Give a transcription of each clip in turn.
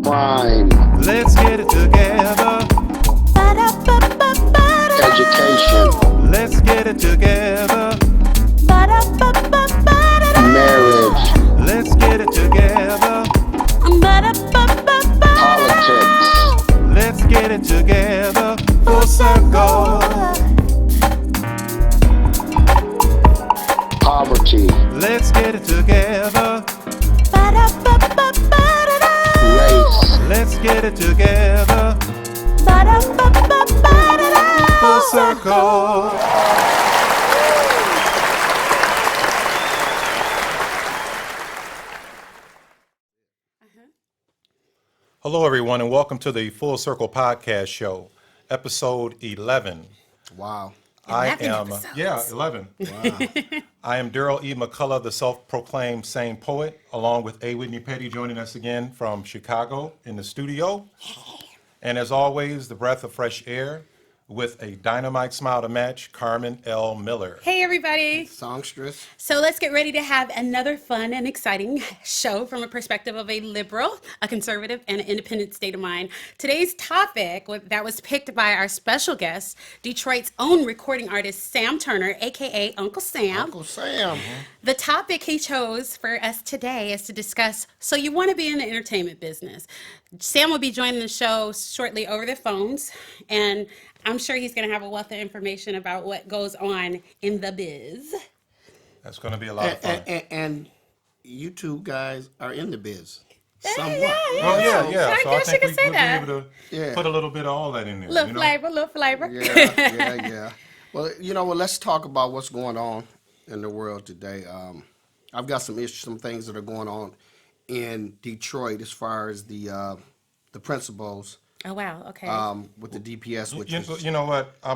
Crime. Let's get it together. Education. Let's get it together. Marriage. Let's get it together. Politics. Let's get it together. Full circle. Poverty. Let's get it together. Race. Let's get it together. Full circle. Hello, everyone, and welcome to the Full Circle Podcast Show, episode 11. Wow. 11 episodes. 11. Wow. I am Darryl E. McCullough, the self-proclaimed sane poet, along with A Whitney Petty joining us again from Chicago in the studio. And as always, the breath of fresh air with a dynamite smile to match, Carmen L. Miller. Hey, everybody. Songstress. So let's get ready to have another fun and exciting show from a perspective of a liberal, a conservative, and an independent state of mind. Today's topic that was picked by our special guest, Detroit's own recording artist, Sam Turner, a.k.a. Uncle Sam. Uncle Sam. The topic he chose for us today is to discuss, so you want to be in the entertainment business. Sam will be joining the show shortly over the phones, and I'm sure he's going to have a wealth of information about what goes on in the biz. That's going to be a lot of fun. And you two guys are in the biz. Yeah, Somewhat. Well, yeah. I So guess you I can think say we'll that. be able Yeah. to put a little bit of all that in there. Little you know? flavor. Yeah. Well, let's talk about what's going on in the world today. I've got some things that are going on in Detroit as far as the principals Oh, wow. Okay. with the DPS, which You know what? I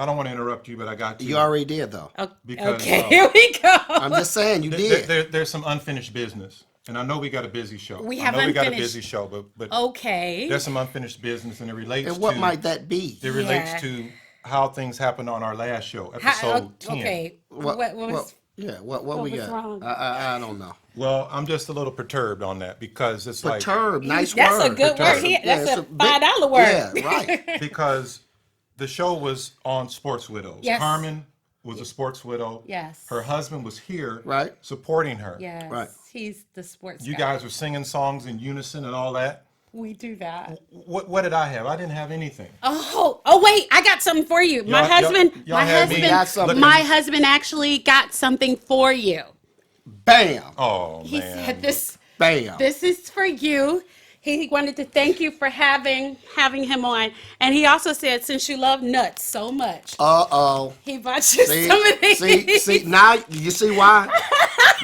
don't want to interrupt you, but I got to. you already did though. because, okay, here we go. I'm just saying you did. There's some unfinished business, and I know we got a busy show. We I have know we got a unfinished- busy show, but Okay. there's some unfinished business, and it relates And what to might that be? it relates Yeah. to how things happened on our last show, episode 10. Okay. What was... What we was got? wrong? I don't know. Well, I'm just a little perturbed on that because it's like Perturbed, nice That's word. a good Perturbed. word. Yeah, That's it's a big- $5 word. Yeah, right. because the show was on Sports Widows. Yes. Carmen was a sports widow. Yes. Her husband was here, Right. supporting her. Yes. Right. He's the sports You guy. guys were singing songs in unison and all that. We do that. What did I have? I didn't have anything. Oh wait, I got something for you. My y'all had me looking- my husband actually got something for you. Bam. Oh He man. said this Bam. is for you. He wanted to thank you for having him on. And he also said, since you love nuts so much, Uh-oh. he bought you some of these. See, now you see why?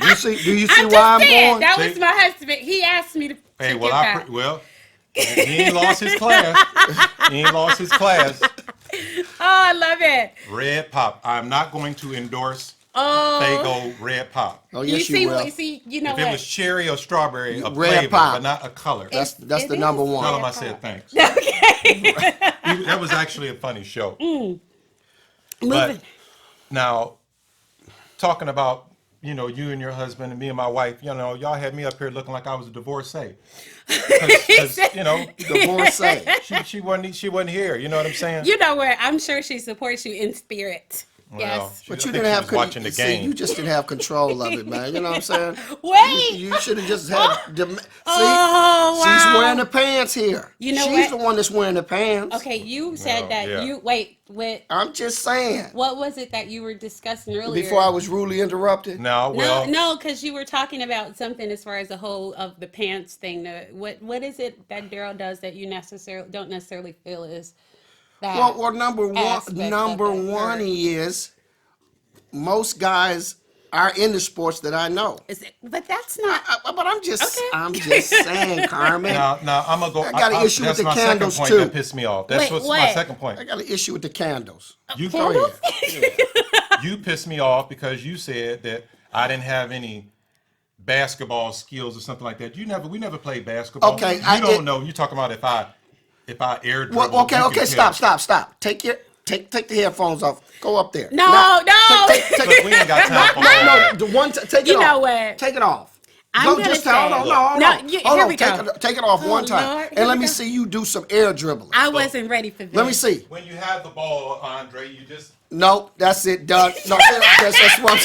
Do you see I'm why I'm just saying, going? that See? was my husband. He asked me to Hey, get well, that. he ain't lost his class. He ain't lost his class. Oh, I love it. Red Pop. I'm not going to endorse Oh, Fago Red Pop. Oh, you yes, see, you will. you know If it what? was cherry or strawberry, a Red flavor, Pop. but not a color. That's the It number is. one. Tell him I Red said Pop. thanks. Okay. That was actually a funny show. Moving. But now, talking about, you and your husband and me and my wife, y'all had me up here looking like I was a divorcee. Because, Divorcee. she wasn't here. You know what I'm saying? You know what? I'm sure she supports you in spirit. Well, Yes. she- But I you think didn't she have was watching the see, game. you just didn't have control of it, man. You know what I'm saying? Wait. You should have just had. See, Oh, she's wow. wearing the pants here. You know she's what? the one that's wearing the pants. Okay, you said No, that yeah. you wait. I'm just saying. What was it that you were discussing earlier? Before I was rudely interrupted. No, well, No, because you were talking about something as far as the whole of the pants thing. What is it that Darryl does that you don't necessarily feel is that? Well, number aspect of one it. is most guys are into sports that I know. But that's not. But I'm just Okay. saying, Carmen. now I'm gonna go. I got an issue with that's the my candles, second point too. that pissed me off. That's Wait, what's what? my second point. I got an issue with the candles. You Go Candles? ahead. you pissed me off because you said that I didn't have any basketball skills or something like that. We never played basketball. Okay, you I don't did- know. You talking about if I air dribble. Well, okay, you can stop. Take the headphones off. Go up there. No. Take, Look, we ain't got time for all that. no, take it You off. know what? Take it off. I'm gonna just say, hold on, hold no, on. here Hold on. we go. Take it off Oh, one time, Lord, here and let we me go. see you do some air dribbling. I wasn't ready for this. Let me see. When you have the ball, Andre, you just No, that's it. Done. No, that's one.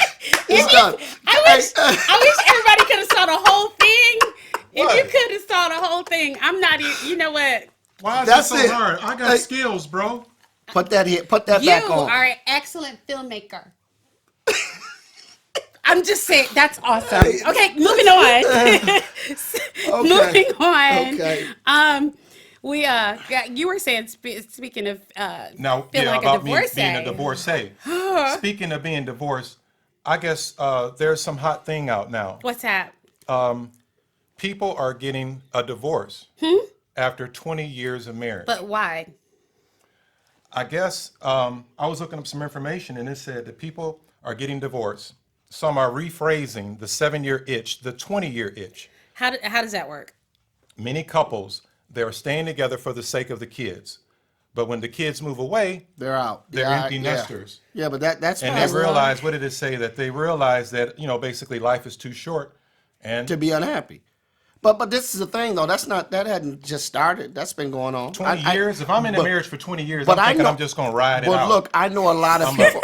It's done. I wish everybody could have saw the whole thing. If What? you could have saw the whole thing, I'm not even. You know what? why is That's it so it. hard? I got Hey. skills, bro. Put that here. Put that You back on. are an excellent filmmaker. I'm just saying that's awesome. Okay, moving on. Moving on. Okay. We you were saying speaking of Now, feeling like about a me divorcee. being a divorcee. Speaking of being divorced, I guess there's some hot thing out now. What's that? People are getting a divorce after 20 years of marriage. But why? I guess I was looking up some information, and it said that people are getting divorced. Some are rephrasing the 7-year itch, the 20-year itch. How does that work? Many couples, they're staying together for the sake of the kids. But when the kids move away, They're out. they're Yeah, empty nesters. Yeah, but that's And fine. they realize, what did it say? That they realize that, basically life is too short. And To be unhappy. But this is the thing though. That hadn't just started. That's been going on. 20 years, if I'm in a but- marriage for 20 years, but I'm I thinking know- I'm just going to ride it But out. look, I know a lot of I'm people.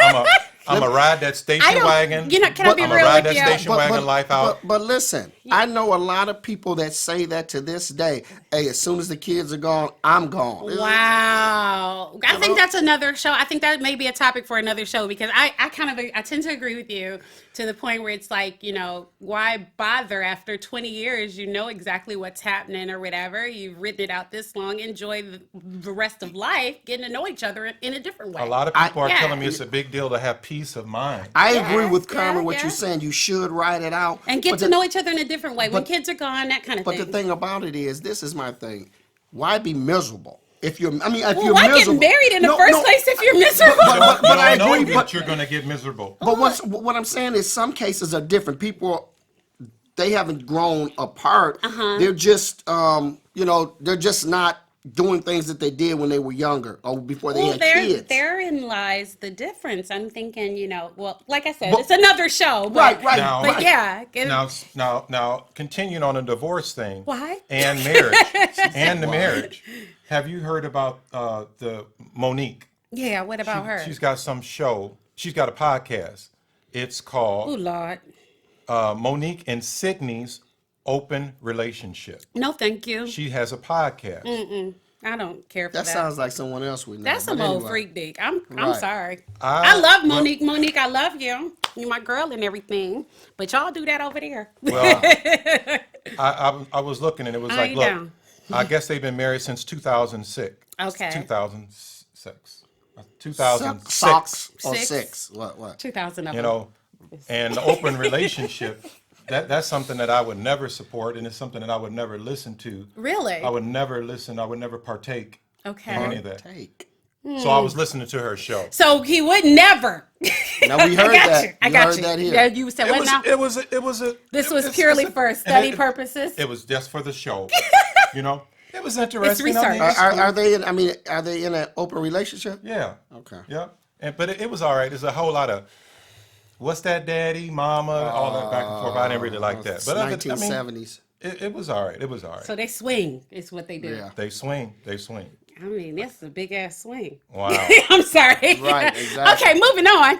a ride that station I don't. wagon. Can I be I'm a real ride with that you? station wagon life out. But listen, I know a lot of people that say that to this day. Hey, as soon as the kids are gone, I'm gone. Wow. I think that's another show. I think that may be a topic for another show because I tend to agree with you to the point where it's like, why bother after 20 years? You know exactly what's happening or whatever. You've written it out this long. Enjoy the rest of life, getting to know each other in a different way. A lot of people are Yeah. telling me it's a big deal to have peace of mind. I agree with Yeah, Carmen. What yeah. you're saying, you should write it out And get But to the- know each other in a different way. When but- kids are gone, that kind of But thing. the thing about it is, this is my thing. Why be miserable if you're? If well, you're why miserable, get married in the No, first no, place if you're miserable? but I you don't agree, know but- that you're going to get miserable. But what I'm saying is, some cases are different. People, they haven't grown apart. They're just, they're just not doing things that they did when they were younger or before they Well, had kids. therein lies the difference. I'm thinking, like I said, it's another show. But, Right. Now- But right. yeah. Now, continuing on the divorce thing. Why? And marriage. And the marriage. Have you heard about the Monique? Yeah, what about her? She's got some show. She's got a podcast. It's Oh, called Lord. Monique and Sydney's Open Relationship. No, thank you. She has a podcast. I don't care for that. That sounds like someone else we know. That's but some old anyway. freak dick. I'm Right. sorry. I- I love well- Monique. Monique, I love you. You're my girl and everything. But y'all do that over there. Well, I was looking and it was I like, ain't look, down. I guess they've been married since 2006. Okay. 2006. 2006. Socks or Six. six? What? 2000 of You them. know, and the open relationship, that's something that I would never support, and it's something that I would never listen to. Really? I would never listen. I would never partake Okay. in any of that. Take. So I was listening to her show. So he would never. Now we heard I got that. you. I You got heard you. that here. Yeah, you said what now? It was a. This was it's- purely it's a- for and study purposes. It was just for the show. You know, it was interesting. research. I mean, Are they in? I mean, are they in an open relationship? yeah. Okay. Yeah. But it was all right. There's a whole lot of what's that, daddy, mama, all that back and forth. I didn't really like that. It's But I mean, 1970s. it was all right. It was all right. So they swing is what they do. Yeah. They swing. I mean, that's a big ass swing. Wow. I'm sorry. Right, exactly. Okay, moving on.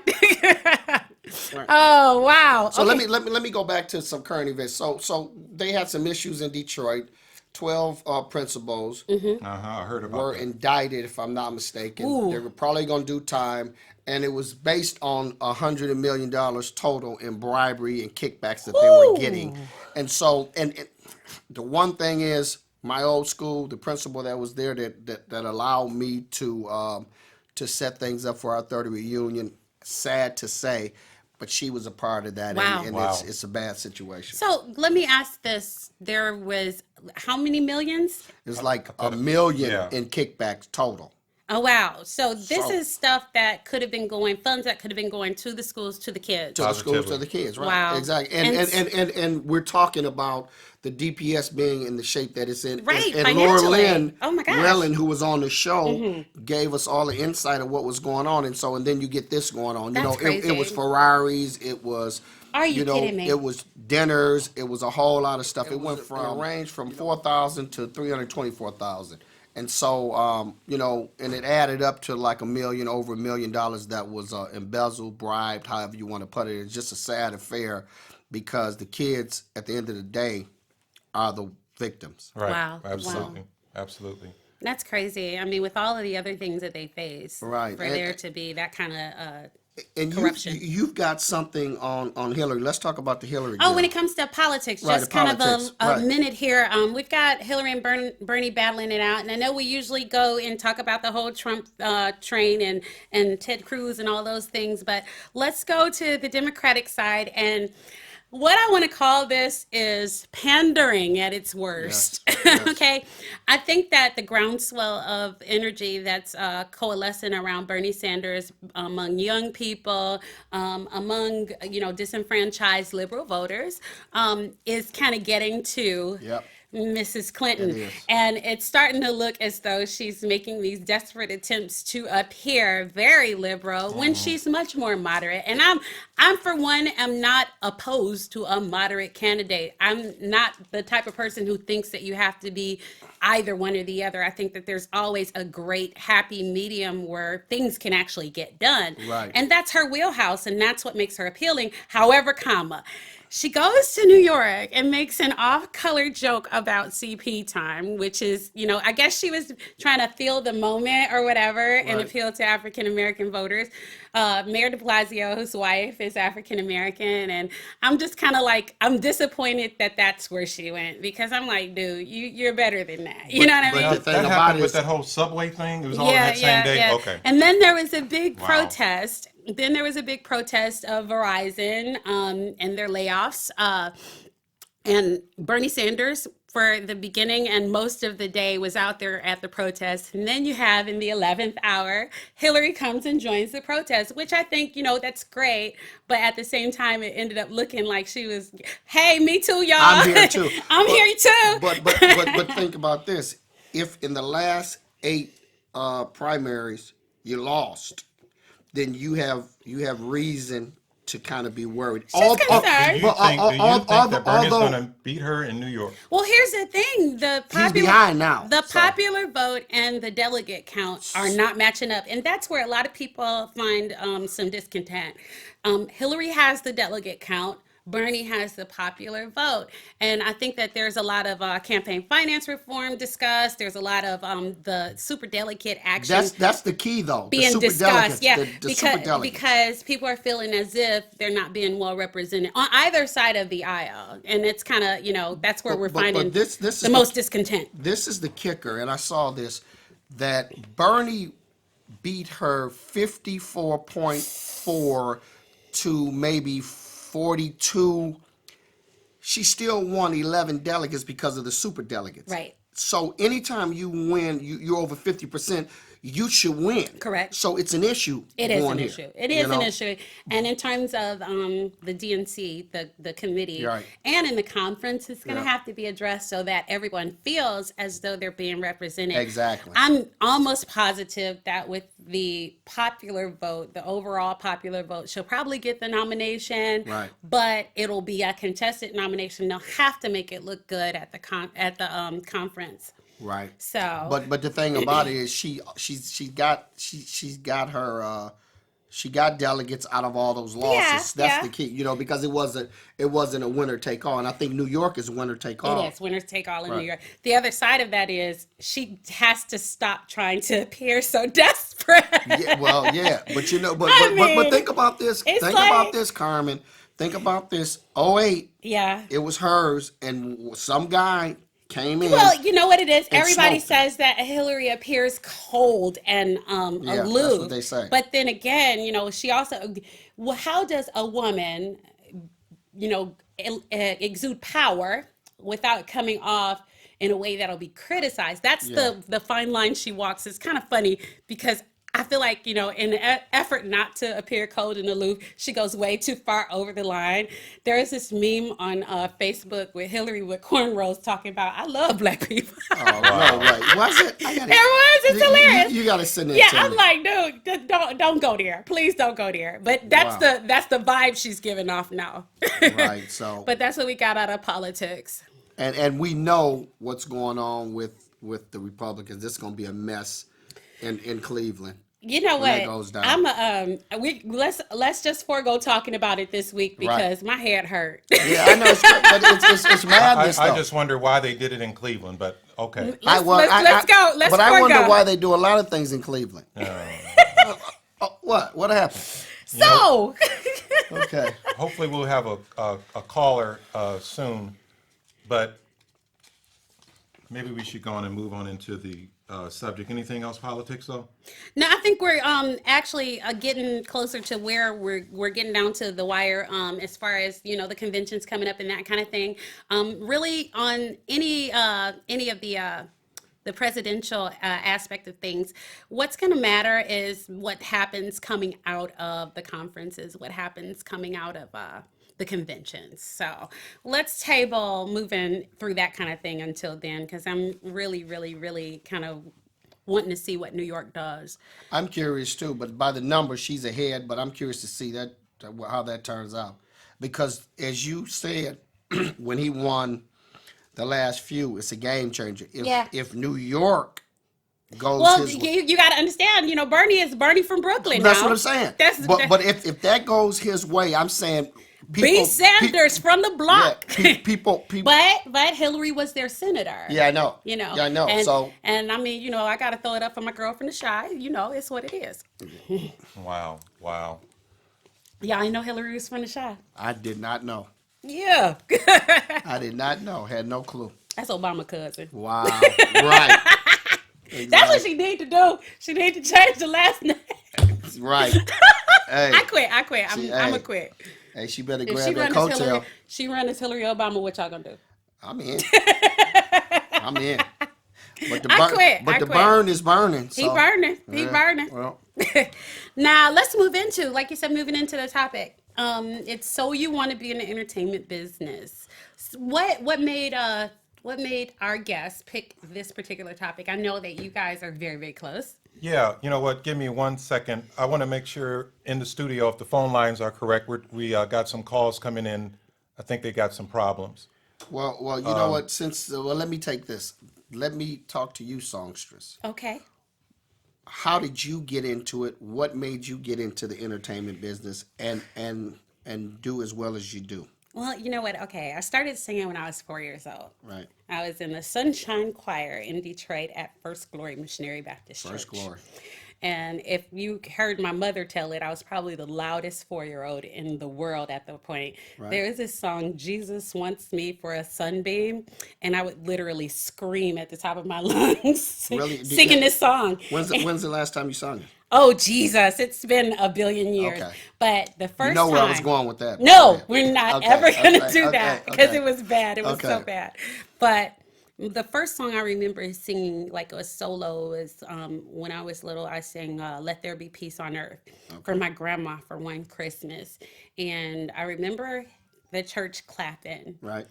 Oh wow. So Okay. let me go back to some current events. So they had some issues in Detroit. 12 principals I heard about were that. indicted, if I'm not mistaken. Ooh. They were probably going to do time, and it was based on $100 million total in bribery and kickbacks that they were getting. And so, and the one thing is, my old school, the principal that was there that allowed me to set things up for our 30th reunion. Sad to say, but she was a part of that, Wow. and Wow. it's a bad situation. So let me ask this: there was how many millions? It's like $1 million Yeah. in kickbacks total. Oh, wow. So this So- is stuff that could have been funds that could have been going to the schools, to the kids. To the schools, to Positively. the kids, right? Wow. Exactly. And And we're talking about the DPS being in the shape that it's in. Right, And Laura financially. Lynn Oh my gosh. Relin, who was on the show, gave us all the insight of what was going on. And then you get this going on. That's It was crazy. Ferraris, it was Are you kidding me? it was dinners, it was a whole lot of stuff. It ranged from 4,000 to 324,000. And so, and it added up to like over $1 million that was embezzled, bribed, however you want to put it. It's just a sad affair because the kids, at the end of the day, are the victims. Right. Wow. Absolutely. Wow. Absolutely. That's crazy. I mean, with all of the other things that they face, Right. for there to be that kind of And corruption. you've got something on Hillary. Let's talk about the Hillary. Oh, deal. when it comes to politics, Right, just the kind politics, of a right. minute here. We've got Hillary and Bernie battling it out, and I know we usually go and talk about the whole Trump train and Ted Cruz and all those things, but let's go to the Democratic side. And what I want to call this is pandering at its worst. Yes. Okay, I think that the groundswell of energy that's coalescing around Bernie Sanders among young people, among disenfranchised liberal voters, is kind of getting to Yep. Mrs. Clinton. It is. And it's starting to look as though she's making these desperate attempts to appear very liberal when she's much more moderate. And I'm for one, am not opposed to a moderate candidate. I'm not the type of person who thinks that you have to be either one or the other. I think that there's always a great happy medium where things can actually get done. Right. And that's her wheelhouse, and that's what makes her appealing. However, she goes to New York and makes an off-color joke about CP time, which is, I guess she was trying to feel the moment or whatever and Right. appeal to African-American voters. Mayor de Blasio's wife is African-American, and I'm just kind of like, I'm disappointed that that's where she went, because I'm like, dude, you're better than that. You know what I mean? but Now, the thing that about happened it with is- that whole subway thing? It was all in that same day? Okay. And then there was a big Wow. protest. Then there was a big protest of Verizon and their layoffs. And Bernie Sanders, for the beginning and most of the day, was out there at the protest. And then you have, in the 11th hour, Hillary comes and joins the protest, which I think, that's great. But at the same time, it ended up looking like she was, hey, me too, y'all. I'm here too. I'm here too. But think about this: if in the last 8 primaries you lost, then you have reason to kind of be worried. concerned. Do you think that Bernie's although- going to beat her in New York? Well, here's the thing: He's behind now, The so. popular vote and the delegate count are not matching up, and that's where a lot of people find some discontent. Hillary has the delegate count. Bernie has the popular vote. And I think that there's a lot of campaign finance reform discussed. There's a lot of the superdelegate action That's the key, though. being the discussed. Yeah, the superdelegates. because people are feeling as if they're not being well represented on either side of the aisle. And it's kind of, that's where we're finding this is the most discontent. This is the kicker, and I saw this, that Bernie beat her 54.4 to maybe 42. She still won 11 delegates because of the super delegates. Right. So anytime you win, you're over 50%, you should win. Correct. So it's an issue. It is going an here, issue. It you is an know? issue. And in terms of the DNC, the committee, Right. and in the conference, it's going to Yeah. have to be addressed so that everyone feels as though they're being represented. Exactly. I'm almost positive that with the popular vote, the overall popular vote, she'll probably get the nomination. Right. But it'll be a contested nomination. They'll have to make it look good at the conference. Right. So. But the thing about it is she got her she got delegates out of all those losses. Yeah, That's yeah. the key, because it wasn't a winner take all, and I think New York is winner take all. It is winners take all in New Right. York. The other side of that is she has to stop trying to appear so desperate. Yeah, well, yeah, but I but mean, think about this. it's Think like- about this, Carmen. Think about this. 08, Yeah. it was hers, and some guy came in. Well, you know what it is? and Everybody smoked it. says that Hillary appears cold and Yeah, that's aloof. what they say. But then again, she also, well, how does a woman, exude power without coming off in a way that'll be criticized. That's Yeah. the fine line she walks. It's kind of funny because I feel like, in an effort not to appear cold and aloof, she goes way too far over the line. There is this meme on Facebook with Hillary with cornrows talking about, I love black people. Oh, no, right. Was it? There was. It's hilarious. You got to send it Yeah, to I'm me. like, dude, don't go there. Please don't go there. But that's Wow. that's the vibe she's giving off now. Right, so. But that's what we got out of politics. And we know what's going on with the Republicans. This is going to be a mess in Cleveland. You know when what? that goes down. Let's just forego talking about it this week because my head hurt. Yeah, I know, but it's madness, I though. just wonder why they did it in Cleveland, but okay. Let's go. Let's But I wonder forego. why they do a lot of things in Cleveland. What? What happened? So, Okay. Hopefully we'll have a caller soon, but maybe we should go on and move on into the subject. Anything else politics, though? no, I think we're actually getting closer to where we're getting down to the wire as far as the conventions coming up and that kind of thing. Really on any of the presidential aspect of things, what's going to matter is what happens coming out of the conferences, what happens coming out of the conventions. So let's table moving through that kind of thing until then, because I'm really, really, really kind of wanting to see what New York does. I'm curious too, but by the numbers, she's ahead. But I'm curious to see how that turns out, because as you said, when he won the last few, it's a game changer. If New York goes Well, his way, you got to understand, Bernie is Bernie from Brooklyn. that's now. what I'm saying. That's But if that goes his way, I'm saying B. Sanders from the block. people. But Hillary was their senator. Yeah, I know. Yeah, I know. And I mean, I got to throw it up for my girl from the Shy. It's what it is. Wow. Yeah, I know Hillary was from the Shy. I did not know. Yeah. I did not know. Had no clue. That's Obama cousin. Wow. Right. That's what she need to do. She need to change the last name. Right. Hey. I quit. I'm See, a hey. quit. Hey, she better If grab she that run as Hillary, coattail. she run as Hillary Obama, what y'all gonna do? I'm in. I'm in. But the I burn, quit. but I the quit. burn is burning. He So, burning. He yeah, burning. Well, Now let's move into, like you said, moving into the topic. It's so you want to be in the entertainment business. What made our guest pick this particular topic? I know that you guys are very, very close. Yeah, you know what? Give me 1 second. I want to make sure in the studio, if the phone lines are correct, we got some calls coming in. I think they got some problems. well, you know what? Let me take this. Let me talk to you, songstress. Okay. How did you get into it? What made you get into the entertainment business and do as well as you do? Well, you know what? Okay, I started singing when I was 4 years old. Right. I was in the Sunshine Choir in Detroit at First Glory Missionary Baptist Church. First glory. And if you heard my mother tell it, I was probably the loudest 4-year-old in the world at the point. Right. There is this song, Jesus Wants Me for a Sunbeam, and I would literally scream at the top of my lungs Really? singing this song. When's the last time you sung it? Oh, Jesus, it's been a billion years. Okay. But the first You know time... where I was going with that. No, Okay. we're not Okay, ever going to okay, do okay, that because okay. it was bad. It was so Okay. bad. But the first song I remember singing, like a solo, is when I was little. I sang "Let There Be Peace on Earth" for my grandma for one Christmas, and I remember the church clapping Right.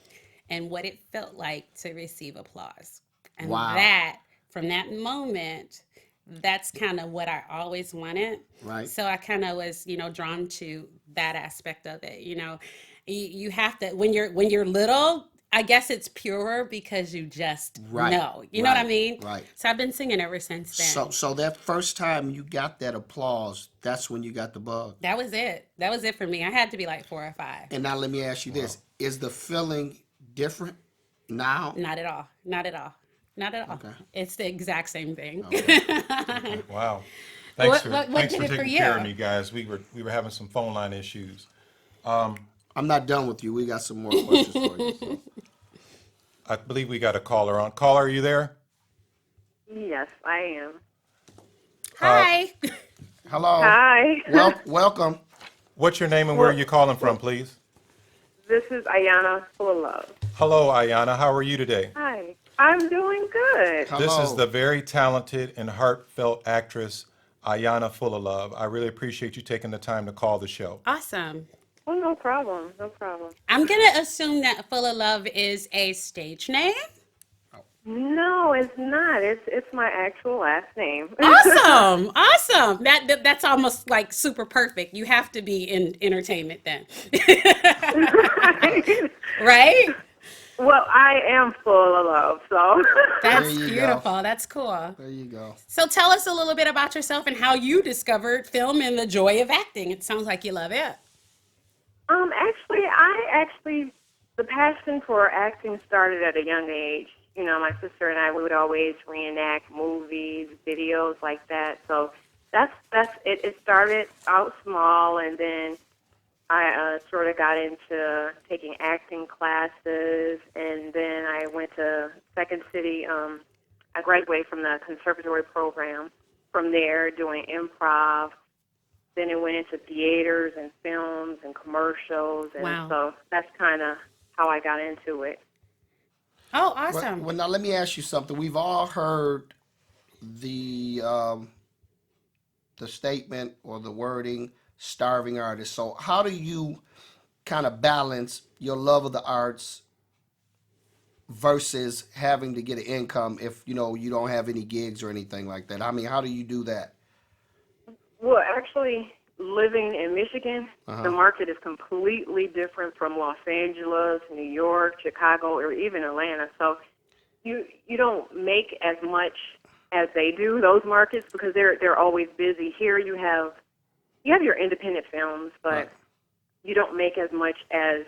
and what it felt like to receive applause, and Wow. from that moment. That's kind of what I always wanted. Right. So I kind of was, drawn to that aspect of it. You have to when you're little. I guess it's purer because you just Right. know. You know what I Right. mean? Right. So I've been singing ever since then. So that first time you got that applause, that's when you got the bug. That was it. That was it for me. I had to be like 4 or 5. And now let me ask you this: is the feeling different now? Not at all. Not at all. Not at all. Okay. It's the exact same thing. Wow. What Thanks for did it for taking you? care of me, guys. We were having some phone line issues. I'm not done with you. We got some more questions for you. So. I believe we got a caller on. Caller, are you there? Yes, I am. Hi. Hello. Hi. Welcome. What's your name and where are you calling from, please? This is Ayanna Fullilove. Hello, Ayanna. How are you today? Hi. I'm doing good. This is Hello. the very talented and heartfelt actress, Ayanna Fullilove. I really appreciate you taking the time to call the show. Awesome. Oh, no problem. No problem. I'm going to assume that Full of Love is a stage name. No, it's not. It's my actual last name. Awesome. Awesome. That's almost like super perfect. You have to be in entertainment then. Right? Well, I am full of love, so. That's you go. beautiful. That's cool. There you go. So tell us a little bit about yourself and how you discovered film and the joy of acting. It sounds like you love it. Actually, the passion for acting started at a young age. You know, my sister and I, we would always reenact movies, videos like that. So that's it. It started out small, and then I sort of got into taking acting classes, and then I went to Second City. I graduated from the conservatory program. From there, doing improv. Then it went into theaters and films and commercials, and Wow. so that's kind of how I got into it. Oh, Well, awesome. well, now let me ask you something. We've all heard the statement or the wording starving artist. So how do you kind of balance your love of the arts versus having to get an income if you don't have any gigs or anything like that? I mean, how do you do that? Well, actually, living in Michigan, Uh-huh. the market is completely different from Los Angeles, New York, Chicago, or even Atlanta. So you don't make as much as they do, those markets, because they're always busy. Here you have your independent films, but Right. you don't make as much as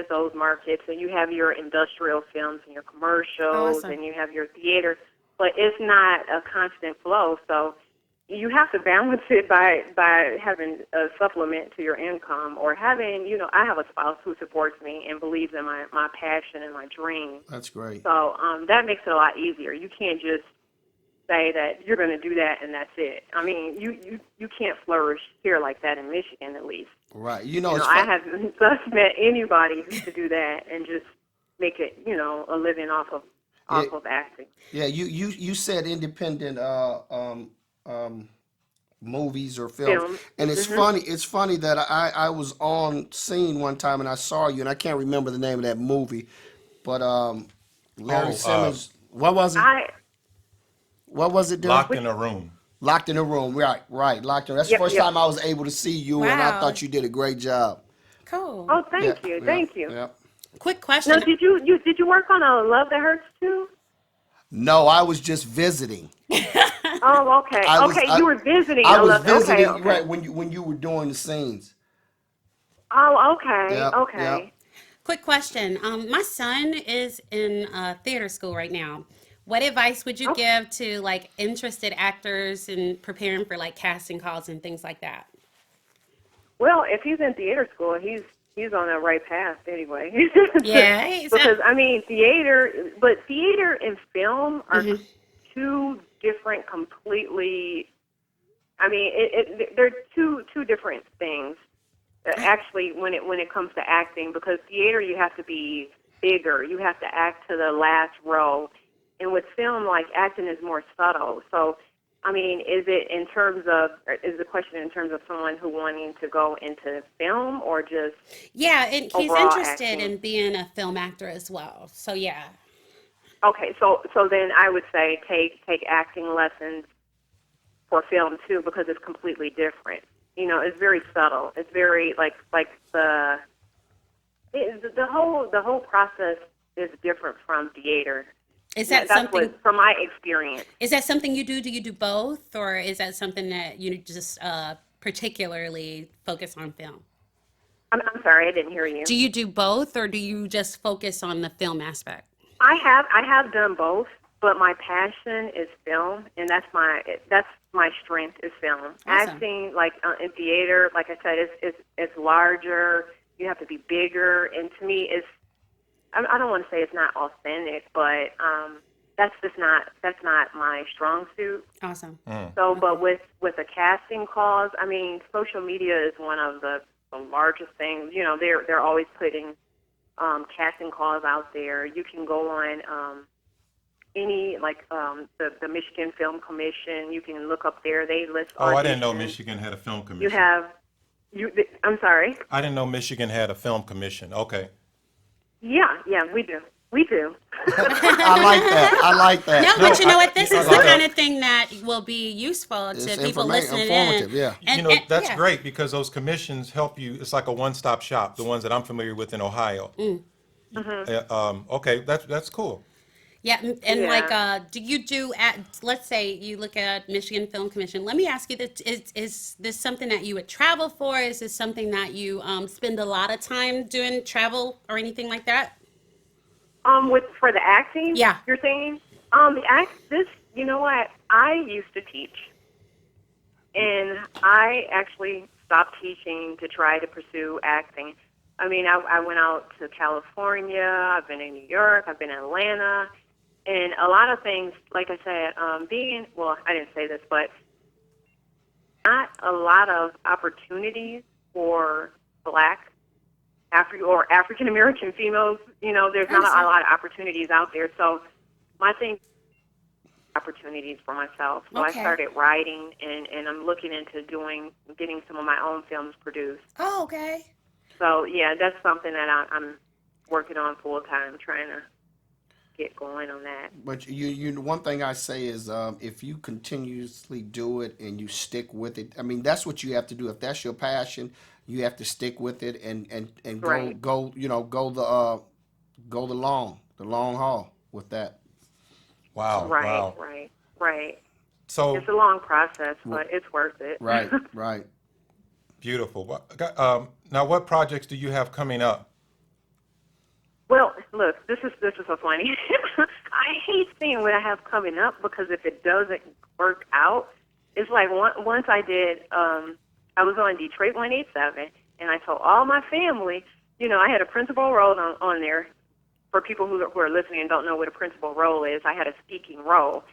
those markets, and you have your industrial films and your commercials, Awesome. and you have your theater, but it's not a constant flow. So you have to balance it by having a supplement to your income, or having, I have a spouse who supports me and believes in my passion and my dream. That's great. So that makes it a lot easier. You can't just say that you're going to do that and that's it. I mean, you can't flourish here like that in Michigan, at least. Right. I haven't thus met anybody who could do that and just make it, a living off of acting. Yeah, you said independent movies or films, Film. and it's funny. It's funny that I was on scene one time and I saw you, and I can't remember the name of that movie, but Larry Simmons. What was it? What was it, dude? Locked in a Room. Locked in a room. Right. Locked in. That's Yep, the first yep. time I was able to see you, and I Wow. thought you did a great job. Cool. Oh, thank you. Yeah. Quick Now, question. did you work on a Love That Hurts too? No, I was just visiting. Oh, okay. You were visiting. I a was Love. visiting Okay. right when you were doing the scenes. Oh, okay. Yep, Okay. yep. Quick question. My son is in theater school right now. What advice would you give to like interested actors in preparing for like casting calls and things like that? Well, if he's in theater school, he's on the right path anyway. Yeah, Because I mean, theater and film are two different, completely. I mean, they're two different things. Actually, when it comes to acting, because theater you have to be bigger, you have to act to the last row, and with film, like acting is more subtle. So, I mean, is the question in terms of someone who wanting to go into film or just Yeah, and he's overall interested acting? in being a film actor as well. So yeah. Okay, so then I would say take acting lessons for film too, because it's completely different. It's very subtle. It's very like the whole process is different from theater. Is that That's something from my experience. is that something you do? Do you do both, or is that something that you just particularly focus on film? I'm sorry, I didn't hear you. Do you do both, or do you just focus on the film aspect? I have done both, but my passion is film, and that's my strength is film. Awesome. Acting, like in theater, like I said, it's larger. You have to be bigger, and to me, I don't want to say it's not authentic, but that's not my strong suit. Awesome. So, but with the casting calls, I mean, social media is one of the largest things. They're always putting casting calls out there. You can go on any like the Michigan Film Commission. You can look up there. They list. Oh, I didn't know auditions. Michigan had a film commission. You have. I'm sorry. I didn't know Michigan had a film commission. Okay. Yeah, we do. We do. I like that. I like that. No, but you know what? This is the I- kind of thing that will be useful It's to people listening informative, in. yeah. And- That's yeah. great because those commissions help you. It's like a one-stop shop, the ones that I'm familiar with in Ohio. Okay, that's cool. Yeah, and Yeah. like, do you do at? Let's say you look at Michigan Film Commission. Let me ask you this: is this something that you would travel for? Is this something that you spend a lot of time doing travel or anything like that? For the acting. Yeah. You're saying you know what? I used to teach, and I actually stopped teaching to try to pursue acting. I mean, I went out to California. I've been in New York. I've been in Atlanta. And a lot of things, like I said, I didn't say this, but not a lot of opportunities for Black, African American females. There's not a lot of opportunities out there. So my thing, opportunities for myself. So Okay. I started writing, and I'm looking into getting some of my own films produced. Oh, okay. So yeah, that's something that I'm working on full time, trying to get going on that. But you one thing I say is if you continuously do it and you stick with it, I mean that's what you have to do. If that's your passion, you have to stick with it and Right. go the long haul with that. Wow. Right, Wow. right. So It's a long process, but it's worth it. Right, right. beautiful. Now, what projects do you have coming up? Well, look, this is so funny. I hate seeing what I have coming up because if it doesn't work out, it's like once I did. I was on Detroit 187, and I told all my family, I had a principal role on there. For people who are listening and don't know what a principal role is, I had a speaking role.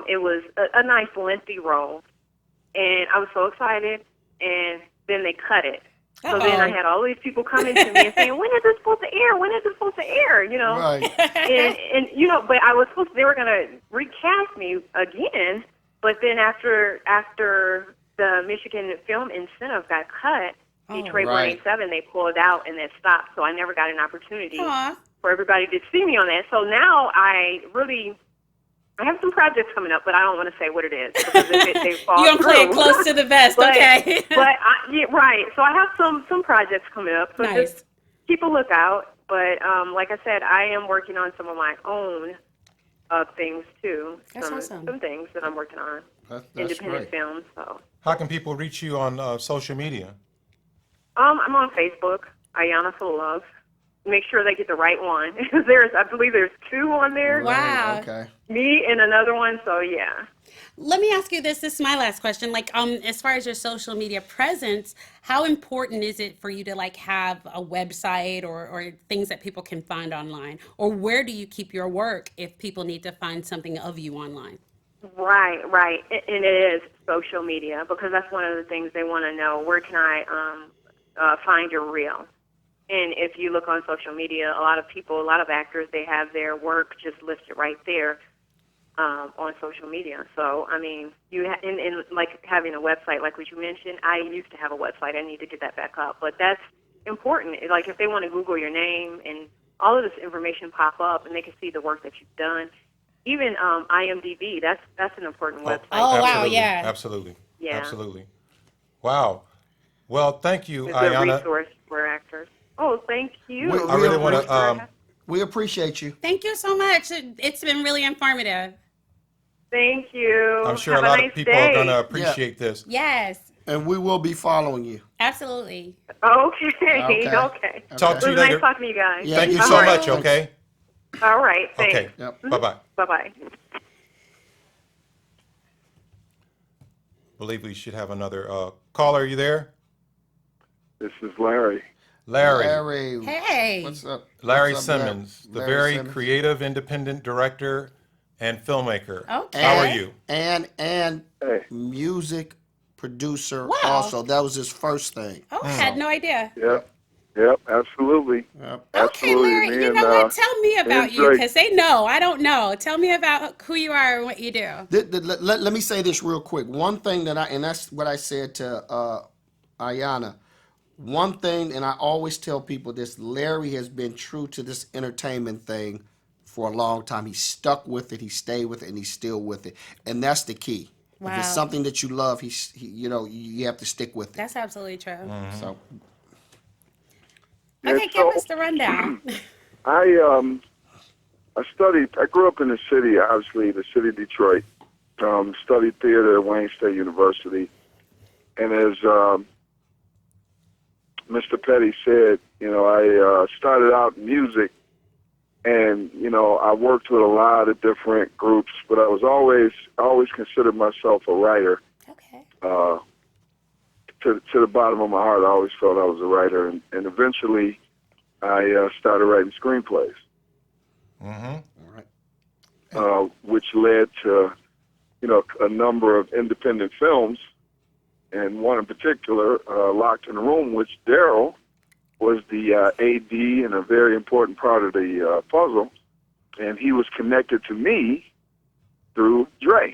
It was a nice, lengthy role, and I was so excited, and then they cut it. So then I had all these people coming to me and saying, when is this supposed to air? When is this supposed to air? Right. And but I was they were going to recast me again, but then after the Michigan Film Incentive got cut, Detroit right. 187, they pulled out and that stopped, so I never got an opportunity Aw. for everybody to see me on that. So now I have some projects coming up, but I don't want to say what it is because if they fall You gonna play it through. close to the vest, But, okay? right. So I have some projects coming up. So Nice. just keep a lookout. But like I said, I am working on some of my own things too. That's awesome. Some things that I'm working on. That's Independent great. films. So How can people reach you on social media? I'm on Facebook, Ayanna Fullilove. Make sure they get the right one. I believe there's two on there. Wow. Okay. Me and another one. So yeah. Let me ask you this. This is my last question. Like, as far as your social media presence, how important is it for you to like have a website or things that people can find online? Or where do you keep your work if people need to find something of you online? Right. And it is social media because that's one of the things they want to know. Where can I find your reel? And if you look on social media, a lot of actors, they have their work just listed right there on social media. So, I mean, and like having a website, like what you mentioned, I used to have a website. I need to get that back up. But that's important. Like if they want to Google your name and all of this information pop up and they can see the work that you've done. Even IMDb, that's an important website. Oh, wow, absolutely, yeah. Absolutely. Yeah. Absolutely. Wow. Well, thank you, It's a Ayanna. resource for actors. Oh, thank you. We- I really want we- to. We appreciate you. Thank you so much. It's been really informative. Thank you. I'm sure Have a lot nice of people day. are going to appreciate this. Yes, And we will be following you. absolutely. Okay. Okay. Okay. Talk It to was you later. nice talking to you guys. Yeah, Thank you you so too. much, Thanks. okay? All right. Thanks. Okay. Yep. Bye-bye. Bye-bye. Believe we should have another caller. Are you there? This is Larry. Larry. Hey. What's up? Larry What's up, Simmons, the Larry very Simmons? creative, independent director and filmmaker. Okay. How are you? And Hey. music producer Wow. also. That was his first thing. Oh, had no idea. Yep. Yep, absolutely. Yep. Okay, Absolutely. Larry, Me you and, know what? Tell me about and you, Drake. because they know. I don't know. Tell me about who you are and what you do. Let me say this real quick. One thing and that's what I said to Ayanna. One thing, and I always tell people this: Larry has been true to this entertainment thing for a long time. He stuck with it. He stayed with it, and he's still with it. And that's the key. If it's Wow. something that you love, you have to stick with it. That's absolutely true. So Okay, give us the rundown. I grew up in the city, obviously, the city of Detroit. Studied theater at Wayne State University. And as Mr. Petty said, I started out in music, and, I worked with a lot of different groups, but I always considered myself a writer. Okay. To the bottom of my heart, I always felt I was a writer, and eventually I started writing screenplays. Mm-hmm. all right. Which led to, a number of independent films, and one in particular, Locked in the Room, which Darryl was the AD and a very important part of the puzzle, and he was connected to me through Dre.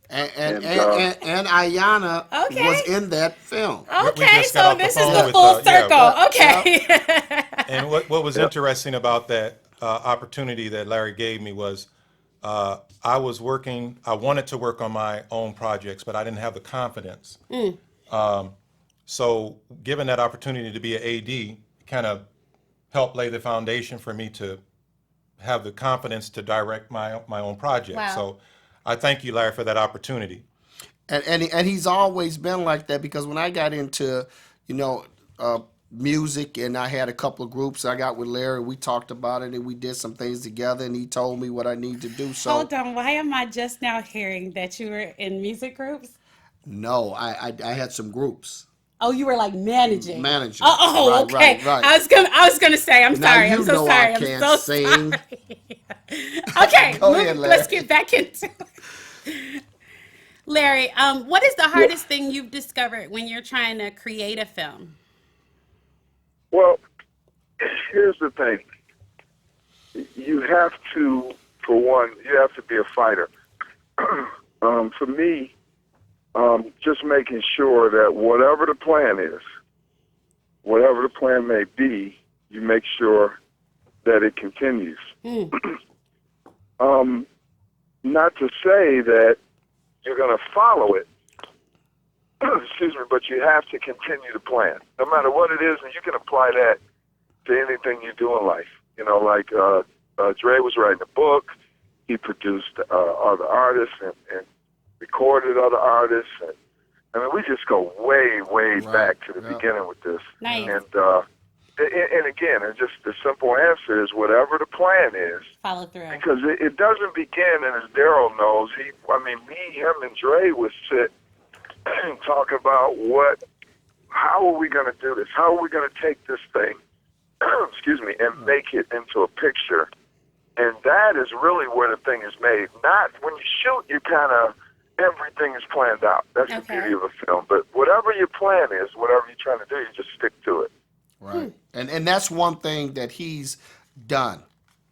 And Ayanna Okay. was in that film. We Okay, just got so off the this is phone the with, full yeah. circle. Okay. And what was interesting about that opportunity that Larry gave me was I wanted to work on my own projects, but I didn't have the confidence. So given that opportunity to be an AD kind of helped lay the foundation for me to have the confidence to direct my own project. Wow. So I thank you, Larry, for that opportunity. And he's always been like that, because when I got into, music, and I had a couple of groups I got with Larry, we talked about it and we did some things together, and he told me what I need to do. So Hold on. Why am I just now hearing that you were in music groups? no, I had some groups. Oh, you were like managing. Managing. Oh, Right, okay. right. I was gonna say. I'm Now sorry. you I'm so know sorry. I I'm can't so sing. sorry. Okay, Go ahead, Larry. let's get back into it. Larry, what is the hardest thing you've discovered when you're trying to create a film? Well, here's the thing. You have to, for one, you have to be a fighter. For me, just making sure that whatever the plan is, whatever the plan may be, you make sure that it continues. Not to say that you're going to follow it, excuse me, but you have to continue the plan, no matter what it is, and you can apply that to anything you do in life. Like Dre was writing a book, he produced other artists and recorded other artists, and I mean, we just go way back to the beginning with this. Nice. And again, and just the simple answer is whatever the plan is, Follow through. because it doesn't begin, and as Darryl knows, me, him, and Dre would sit and talk about how are we going to do this? How are we going to take this thing, excuse me, and make it into a picture? And that is really where the thing is made. Not when you shoot, you kind of, everything is planned out. That's the beauty of a film. But whatever your plan is, whatever you're trying to do, you just stick to it. Right. And that's one thing that he's done.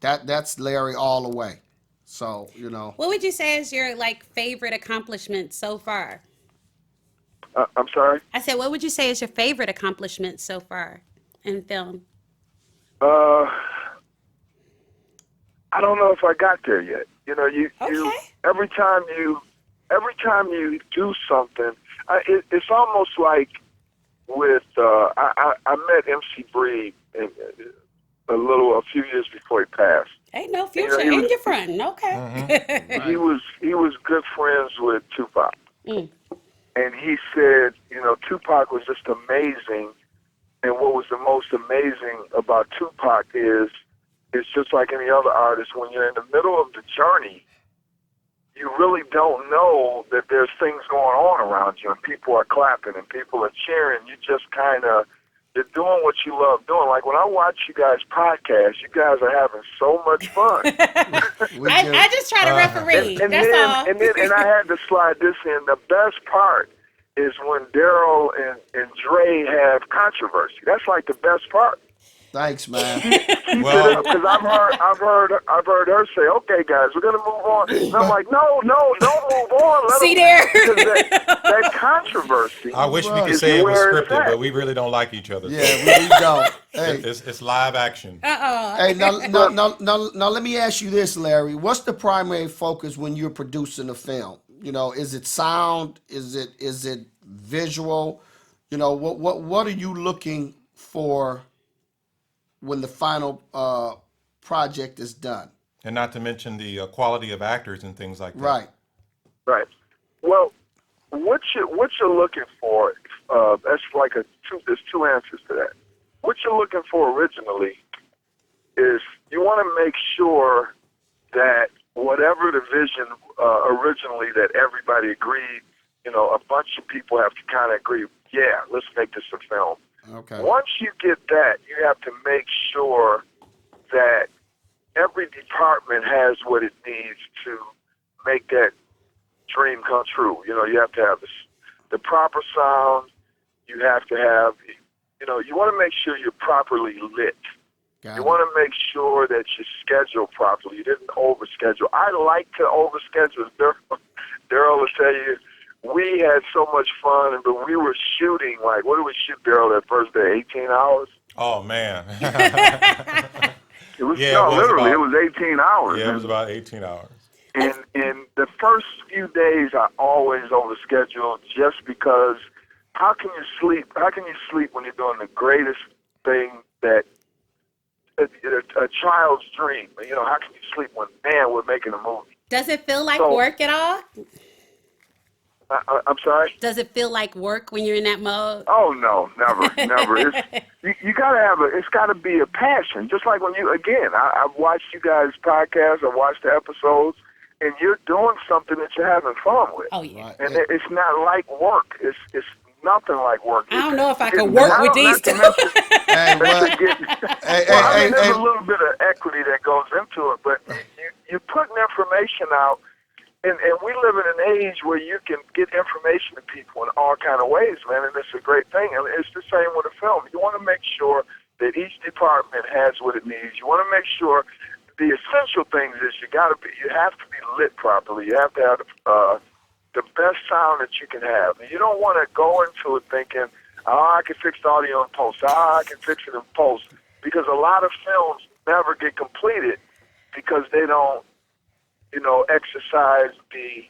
That's Larry all the way. So, What would you say is your favorite accomplishment so far? I'm sorry? I said, what would you say is your favorite accomplishment so far in film? I don't know if I got there yet. You Okay. every time you do something, it's almost like with I met MC Breed a few years before he passed. Hey, no Future he was- and your friend. Okay. He was good friends with Tupac, Mm. and he said, Tupac was just amazing. And what was the most amazing about Tupac is it's just like any other artist. When you're in the middle of the journey, you really don't know that there's things going on around you, and people are clapping and people are cheering. You just you're doing what you love doing. Like when I watch you guys podcast, you guys are having so much fun. I just try to referee. And That's all. then I had to slide this in. The best part is when Darryl and Dre have controversy. That's like the best part. Thanks, man. Well, Because I've heard her say, "Okay, guys, we're gonna move on." And I'm like, "No, don't move on. Let See them, there? because that controversy I wish we could is say it was where it's scripted, at. but we really don't like each other. Yeah, we don't. Hey, It's live action. hey, now, let me ask you this, Larry. What's the primary focus when you're producing a film? You know, is it sound? Is it visual? You know, what are you looking for when the final project is done? And not to mention the quality of actors and things like that. Right. Right. Well, what you're looking for, that's like there's two answers to that. What you're looking for originally is you want to make sure that whatever the vision originally that everybody agreed, a bunch of people have to kind of agree, yeah, let's make this a film. Okay. Once you get that, you have to make sure that every department has what it needs to make that dream come true. You have to have the proper sound. You have to have, you want to make sure you're properly lit. Got You it. want to make sure that you schedule properly. You didn't overschedule. I like to overschedule. Darryl will tell you, we had so much fun, but we were shooting, like, what did we shoot, Darryl, that first day, 18 hours? Oh, man. It was, Yeah, no, it was literally, about- it was 18 hours. Yeah, it was about 18 hours. And the first few days, I always overschedule just because how can you sleep? How can you sleep when you're doing the greatest thing that a child's dream? How can you sleep when, man, we're making a movie? Does it feel like So- work at all? I'm sorry? Does it feel like work when you're in that mode? Oh, no, never. You gotta it's gotta be a passion. Just like when I've watched you guys' podcasts, I've watched the episodes, and you're doing something that you're having fun with. Oh, yeah. Right. And it's not like work. It's nothing like work. I don't know if I can And work I with don't- these two. not to mention- Hey, what? Hey, well, I mean, there's hey, a little bit of equity that goes into it, but you're putting information out, and we live in an age where you can get information to people in all kind of ways, man, and it's a great thing. And it's the same with a film. You want to make sure that each department has what it needs. You want to make sure the essential things is you have to be lit properly. You have to have the best sound that you can have. And you don't want to go into it thinking, I can fix the audio in post. I can fix it in post. Because a lot of films never get completed because they don't, exercise the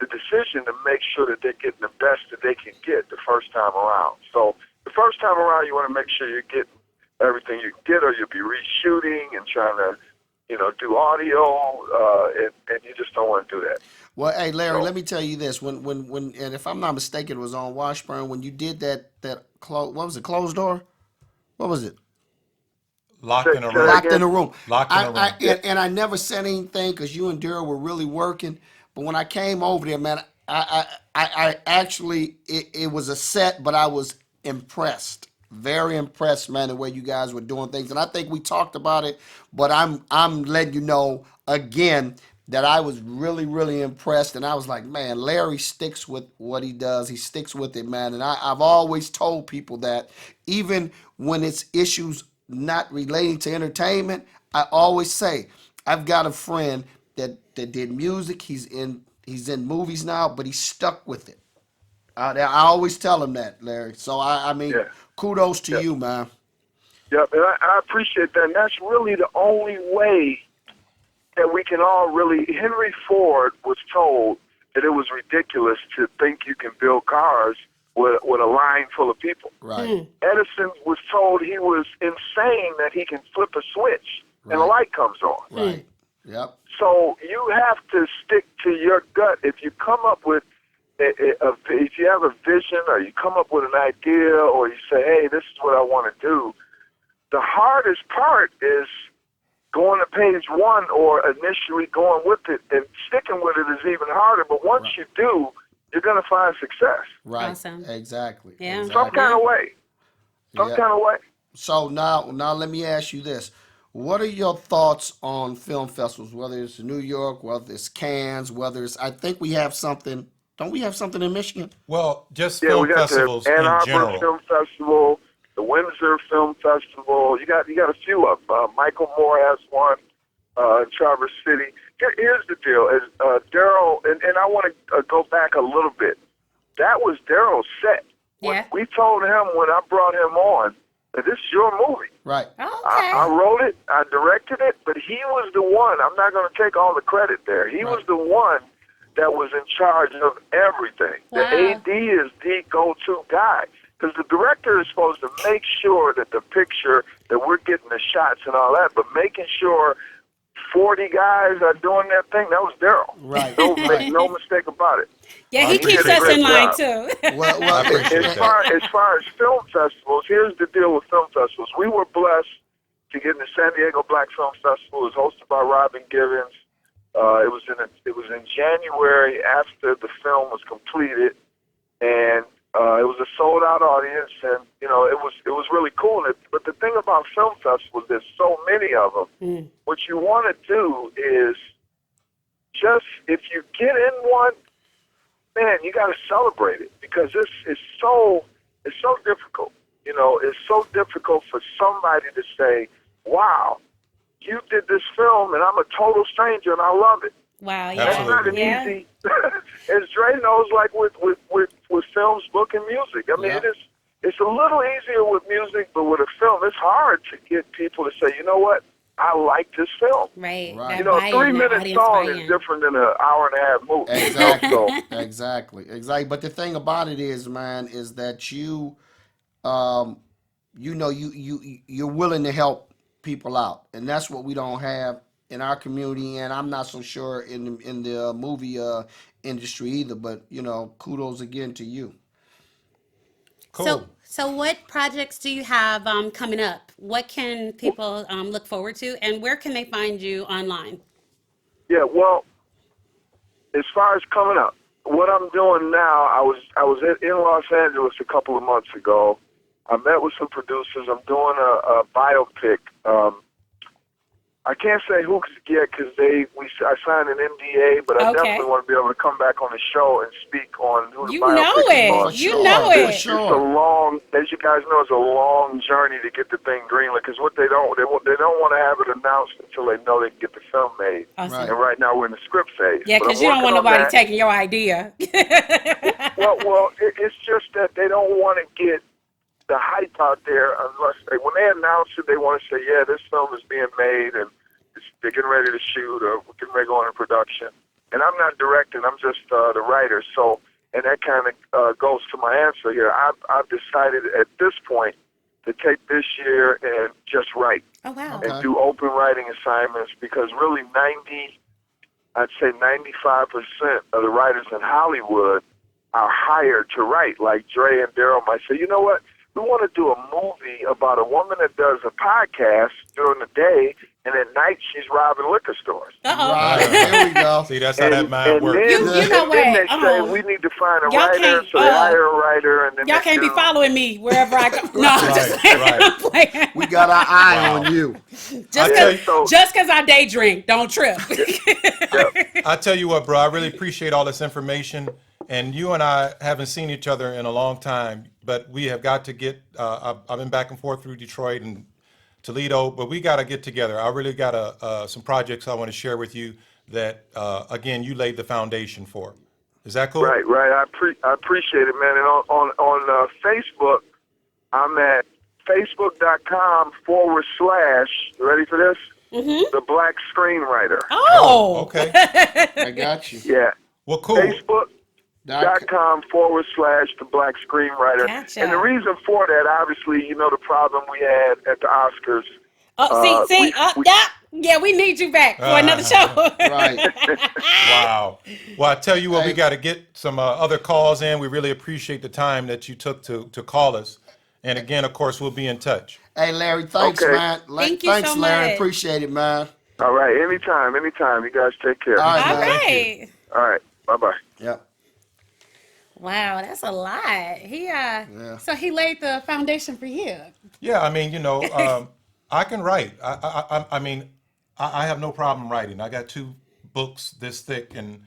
decision to make sure that they're getting the best that they can get the first time around. So the first time around, you want to make sure you're getting everything you get, or you'll be reshooting and trying to, do audio, and you just don't want to do that. Well, hey, Larry, let me tell you this. When, and if I'm not mistaken, it was on Washburn when you did that what was it? Closed door? What was it? Locked in a Say room. that Locked in a room. Locked in a room. And I never said anything because you and Darryl were really working. But when I came over there, man, I actually it was a set, but I was impressed, very impressed, man, the way you guys were doing things. And I think we talked about it, but I'm letting you know again that I was really, really impressed. And I was like, man, Larry sticks with what he does. He sticks with it, man. And I've always told people that even when it's issues not relating to entertainment, I always say, I've got a friend that did music. He's in movies now, but he's stuck with it. I always tell him that, Larry. So I mean, Yeah. kudos to Yeah. you, man. Yep, and I appreciate that. And that's really the only way that we can all really. Henry Ford was told that it was ridiculous to think you can build cars with a line full of people. Right. Edison was told he was insane that he can flip a switch and a Right. light comes on. Right. Yep. So you have to stick to your gut. If you come up with if you have a vision, or you come up with an idea, or you say, hey, this is what I want to do, the hardest part is going to page one or initially going with it, and sticking with it is even harder. But once you do, you're going to find success. Right. Awesome. Exactly. Yeah. Exactly. Some kind of way. Some Yeah. kind of way. So now let me ask you this. What are your thoughts on film festivals, whether it's New York, whether it's Cannes, whether it's, I think we have something, don't we have something in Michigan? Well, just Yeah, film we got festivals the Ann in Arbor general. Film Festival, the Windsor Film Festival. You got a few of them. Michael Moore has one in Traverse City. Here's the deal: is Darryl, and I want to go back a little bit. That was Darryl's set. Yeah. We told him when I brought him on that this is your movie. Right. Oh, okay. I wrote it, I directed it, but he was the one. I'm not going to take all the credit there. He was the one that was in charge of everything. Wow. The AD is the go-to guy because the director is supposed to make sure that the picture, that we're getting the shots and all that, but making sure 40 guys are doing their thing, that was Darryl. Right. Make no mistake about it. Yeah, he He keeps did a us great in line job. too. Well, I appreciate As that. far as film festivals, here's the deal with film festivals. We were blessed to get in the San Diego Black Film Festival. It was hosted by Robin Givens. It was in January after the film was completed, and it was a sold out audience, and it was really cool. But the thing about film festivals, there's so many of them. What you want to do is just, if you get in one, man, you got to celebrate it because it's so difficult. It's so difficult for somebody to say, "Wow, you did this film, and I'm a total stranger, and I love it." Wow, yeah. That's not an Yeah. easy. As Dre knows, like with films, book, and music. I mean, Yeah. it's a little easier with music, but with a film, it's hard to get people to say, "You know what? I like this film." Right. Right. That A buy-in, that 3-minute audience song buy-in. is different than an hour and a half movie. Exactly. So, Exactly. But the thing about it is, man, is that you're willing to help people out, and that's what we don't have in our community. And I'm not so sure in the movie industry either. But kudos again to you. Cool. So what projects do you have coming up? What can people look forward to, and where can they find you online? yeah, well, as far as coming up, what I'm doing now, I was in Los Angeles a couple of months ago. I met with some producers. I'm doing a biopic. I can't say who yet because I signed an NDA, but I Okay. definitely want to be able to come back on the show and speak on who the You biopic know is it. on. For You sure, know for it. It's sure. a long, as you guys know, it's a long journey to get the thing greenlit. Because what they don't want to have it announced until they know they can get the film made. Awesome. Right. And right now we're in the script phase. Yeah, But I'm because you don't want working on nobody that. taking your idea. Well, it's just that they don't want to get the hype out there unless when they announce it, they want to say, yeah, this film is being made and they're getting ready to shoot or we're getting ready to go into production. And I'm not directing, I'm just the writer. So, and that kind of goes to my answer here. I've decided at this point to take this year and just write Oh, wow. Okay. and do open writing assignments because really I'd say 95% of the writers in Hollywood are hired to write. Like Dre and Darryl might say, you know what? We want to do a movie about a woman that does a podcast during the day, and at night she's robbing liquor stores. Uh-oh. Right. Here we go. See, that's how that mind and works. then, You know and then what? they say we need to find a Y'all writer, can't, so they hire a writer, and then Y'all they can't be do- following me wherever I go. No, I'm just Right, playing. right. I'm playing. We got our eye Wow. on you. Just tell you- because I day drink, don't trip. I tell you what, bro, I really appreciate all this information. And you and I haven't seen each other in a long time, but we have got to get, I've been back and forth through Detroit and Toledo, but we got to get together. I really got some projects I want to share with you that, again, you laid the foundation for. Is that cool? Right. I appreciate it, man. And on Facebook, I'm at facebook.com/ you ready for this? The Black Screenwriter. Oh. Okay. I got you. Yeah. Well, cool. Facebook.com/ the Black Screenwriter. Gotcha. And the reason for that, obviously, the problem we had at the Oscars. Oh, see, yeah, we need you back for another show. Right. Wow. Well, I tell you what, we got to get some other calls in. We really appreciate the time that you took to call us. And again, of course, we'll be in touch. Hey, Larry, thanks, Okay. man. Thank you Thanks, so Larry. much. Appreciate it, man. All right. Anytime. You guys take care. All right, All man. right. All right. Bye-bye. Yep. Wow, that's a lot. So he laid the foundation for you. Yeah, I mean, I can write. I mean, I have no problem writing. I got 2 books this thick, and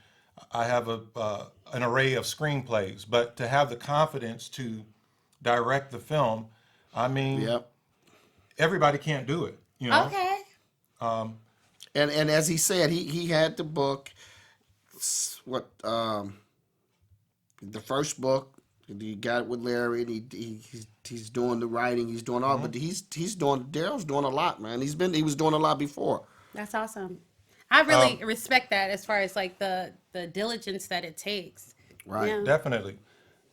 I have an array of screenplays. But to have the confidence to direct the film, I mean, Yep. everybody can't do it, you know? Okay. And as he said, he had the book. What the first book he got with Larry, and he's doing the writing, he's doing all, but he's doing Daryl's doing a lot, man. He was doing a lot before. That's awesome. I really respect that as far as like the diligence that it takes. Right. Yeah. Definitely.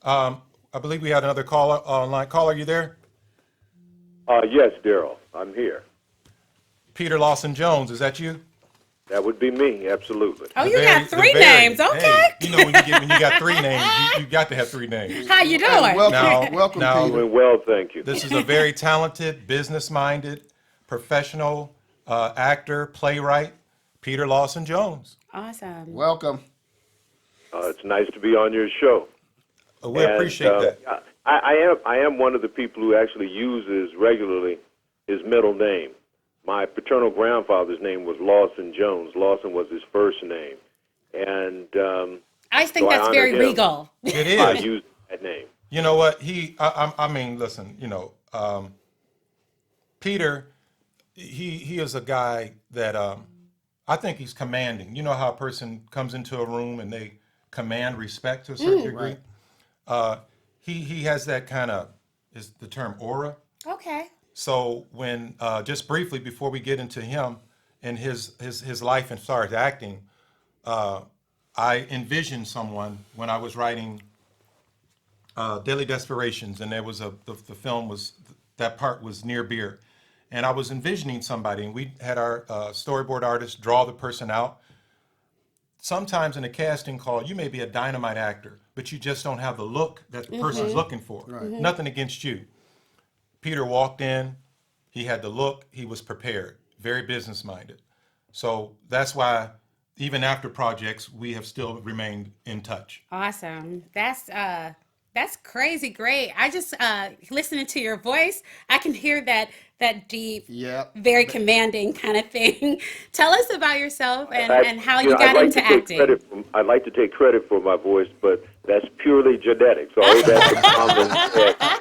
I believe we had another caller online. Caller, you there? Yes, Darryl, I'm here. Peter Lawson Jones, is that you? That would be me, absolutely. Oh, The you got the three names. Okay. Hey, you know when you got three names, you got to have three names. How you doing? Hey, welcome, Now- welcome, now- Peter. Doing well, thank you. This is a very talented, business-minded, professional actor, playwright, Peter Lawson Jones. Awesome. Welcome. It's nice to be on your show. We appreciate that. I am one of the people who actually uses regularly his middle name. My paternal grandfather's name was Lawson Jones. Lawson was his first name, and I think So I that's honor very him. regal. It I is. use that name. You know what? I mean, listen, Peter, he is a guy that I think he's commanding. You know how a person comes into a room and they command respect to a certain degree? Right. He has that kind of, is the term aura? Okay. So when, just briefly before we get into him and his life and start acting, I envisioned someone when I was writing Daily Desperations, and there was the film was, that part was near beer. And I was envisioning somebody, and we had our storyboard artist draw the person out. Sometimes in a casting call, you may be a dynamite actor, but you just don't have the look that the person's looking for. Nothing against you. Peter walked in, he had the look, he was prepared, very business-minded. So that's why even after projects, we have still remained in touch. Awesome. That's crazy great. I just listening to your voice, I can hear that deep, Yep. very commanding kind of thing. Tell us about yourself and how you I'd got like into to take acting. I'd like to take credit for my voice, but that's purely genetic. So I owe that to common.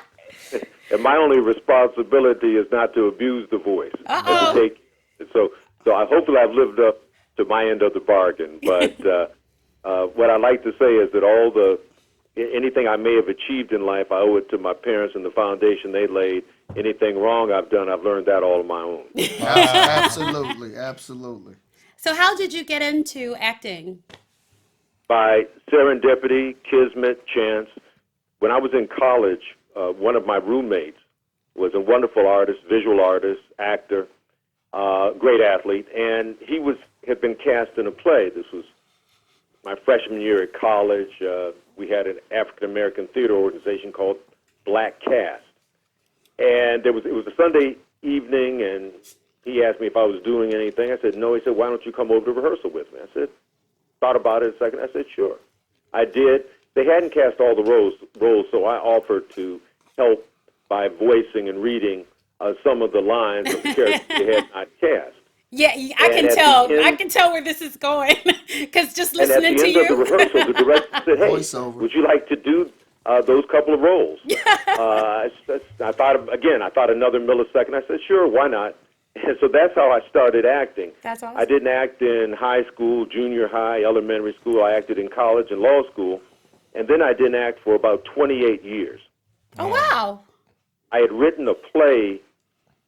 And my only responsibility is not to abuse the voice. And to take, so hopefully I've lived up to my end of the bargain. But what I like to say is that anything I may have achieved in life, I owe it to my parents and the foundation they laid. Anything wrong I've done, I've learned that all on my own. Absolutely, absolutely. So how did you get into acting? By serendipity, kismet, chance. When I was in college, one of my roommates was a wonderful artist, visual artist, actor, great athlete, and he had been cast in a play. This was my freshman year at college. We had an African-American theater organization called Black Cast. And it was a Sunday evening, and he asked me if I was doing anything. I said, no. He said, why don't you come over to rehearsal with me? I said, thought about it a second. I said, sure. I did. They hadn't cast all the roles, so I offered to help by voicing and reading some of the lines of the characters they had not cast. Yeah, I And can at tell. the end- I can tell where this is going because just And at the listening to end of the you. rehearsal, the director said, hey, Voiceover. would you like to do those couple of roles? I thought another millisecond. I said, sure, why not? And so that's how I started acting. That's awesome. I didn't act in high school, junior high, elementary school. I acted in college and law school. And then I didn't act for about 28 years. Oh wow. I had written a play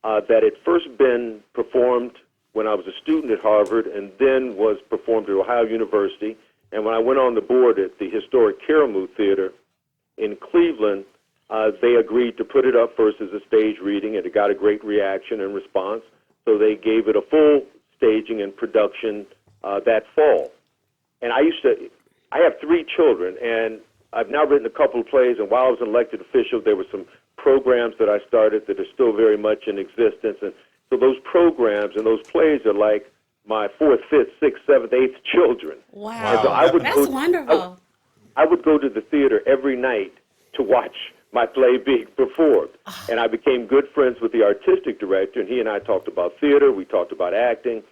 that had first been performed when I was a student at Harvard and then was performed at Ohio University. And when I went on the board at the historic Karamu Theater in Cleveland, they agreed to put it up first as a stage reading, and it got a great reaction and response. So they gave it a full staging and production that fall. And I have 3 children, and I've now written a couple of plays, and while I was an elected official, there were some programs that I started that are still very much in existence. And so those programs and those plays are like my 4th, 5th, 6th, 7th, 8th children. Wow. And so I would That's wonderful. I would go to the theater every night to watch my play being performed. And I became good friends with the artistic director, and he and I talked about theater. We talked about acting.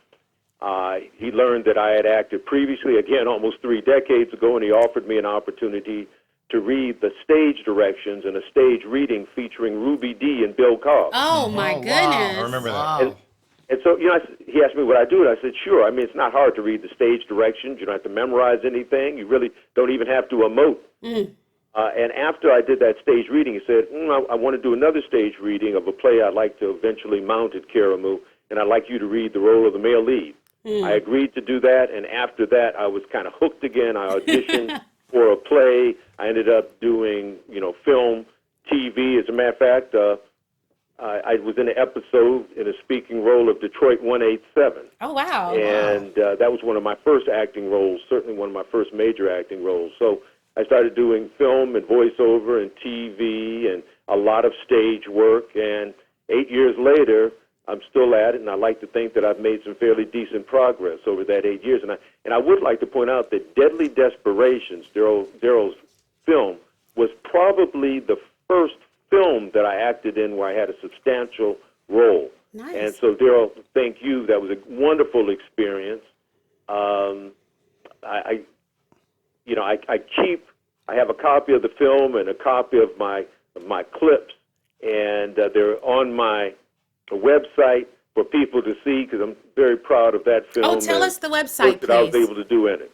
He learned that I had acted previously, again, almost 3 decades ago, and he offered me an opportunity to read the stage directions and a stage reading featuring Ruby Dee and Bill Cobb. Oh my Oh, wow. goodness! I remember that. Wow. And so, he asked me would I do it. I said, sure. I mean, it's not hard to read the stage directions. You don't have to memorize anything. You really don't even have to emote. And after I did that stage reading, he said, I want to do another stage reading of a play I'd like to eventually mount at Karamu, and I'd like you to read the role of the male lead. I agreed to do that, and after that, I was kind of hooked again. I auditioned for a play. I ended up doing, film, TV. As a matter of fact, I was in an episode in a speaking role of Detroit 187. Oh wow! And that was one of my first acting roles, certainly one of my first major acting roles. So I started doing film and voiceover and TV and a lot of stage work. And 8 years later, I'm still at it, and I like to think that I've made some fairly decent progress over that 8 years. And I would like to point out that Deadly Desperations, Darryl's film, was probably the first film that I acted in where I had a substantial role. Nice. And so, Darryl, thank you. That was a wonderful experience. I have a copy of the film and a copy of my clips, and they're on my website for people to see because I'm very proud of that film. Oh, tell us the website, work that I was please. able to do in it.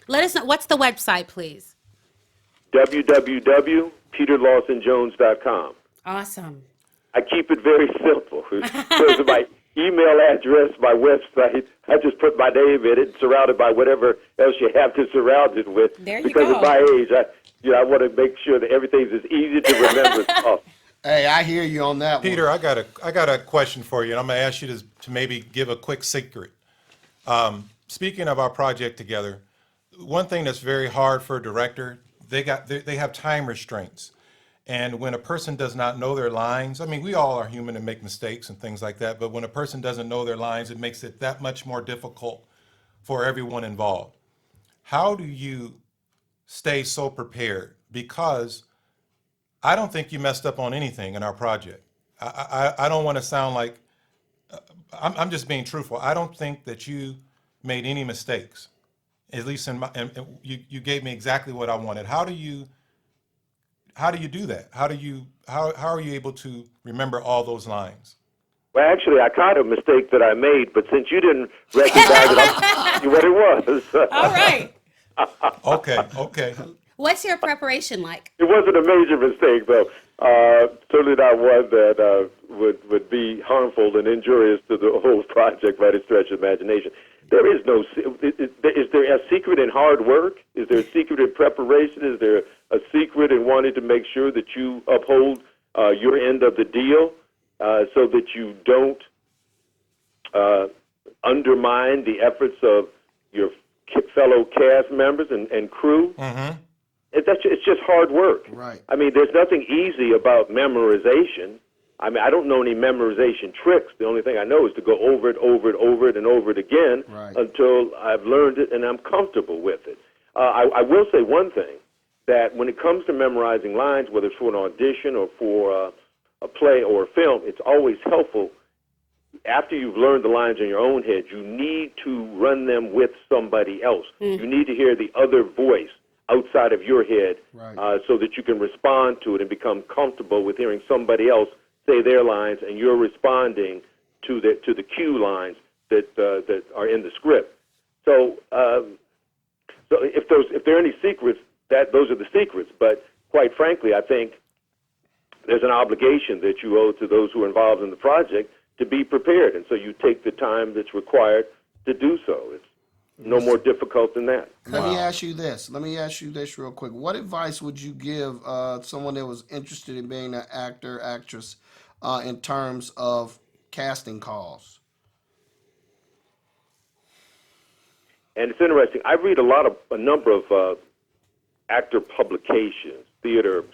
Let us know. What's the website, please? www.peterlawsonjones.com. Awesome. I keep it very simple. There's my email address, my website. I just put my name in it, surrounded by whatever else you have to surround it with. There you because go. of my age, I want to make sure that everything's as easy to remember as possible. Hey, I hear you on that Peter, one. I got a question for you, and I'm going to ask you to maybe give a quick secret. Speaking of our project together, one thing that's very hard for a director, they have time restraints. And when a person does not know their lines, I mean, we all are human and make mistakes and things like that, but when a person doesn't know their lines, it makes it that much more difficult for everyone involved. How do you stay so prepared? Because I don't think you messed up on anything in our project. I don't want to sound like, I'm just being truthful. I don't think that you made any mistakes, at least and you gave me exactly what I wanted. How do you do that? How are you able to remember all those lines? Well, actually, I caught a mistake that I made, but since you didn't recognize it, I'll tell you what it was. All right. Okay. What's your preparation like? It wasn't a major mistake, though. Certainly not one that would be harmful and injurious to the whole project by any stretch of imagination. There is no. Is there a secret in hard work? Is there a secret in preparation? Is there a secret in wanting to make sure that you uphold your end of the deal so that you don't undermine the efforts of your fellow cast members and crew? Mm-hmm. It's just hard work. Right. I mean, there's nothing easy about memorization. I mean, I don't know any memorization tricks. The only thing I know is to go over it again Right. until I've learned it and I'm comfortable with it. I will say one thing, that when it comes to memorizing lines, whether it's for an audition or for a play or a film, it's always helpful. After you've learned the lines in your own head, you need to run them with somebody else. You need to hear the other voice outside of your head, Right. so that you can respond to it and become comfortable with hearing somebody else say their lines, and you're responding to the cue lines that are in the script. So if there are any secrets, those are the secrets. But quite frankly, I think there's an obligation that you owe to those who are involved in the project to be prepared, and so you take the time that's required to do so. It's no more difficult than that. Let me ask you this real quick. What advice would you give someone that was interested in being an actor, actress, in terms of casting calls? And it's interesting. I read a number of actor publications, theater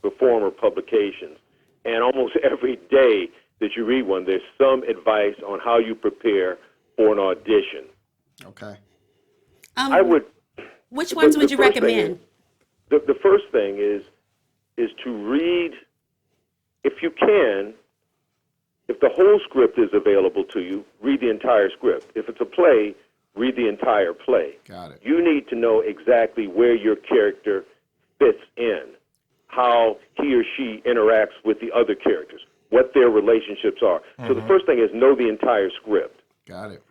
performer publications, and almost every day that you read one, there's some advice on how you prepare for an audition. Okay. I would. Which ones would you recommend? The first thing is to read, if you can, if the whole script is available to you, read the entire script. If it's a play, read the entire play. Got it. You need to know exactly where your character fits in, how he or she interacts with the other characters, what their relationships are. So the first thing is know the entire script. Got it.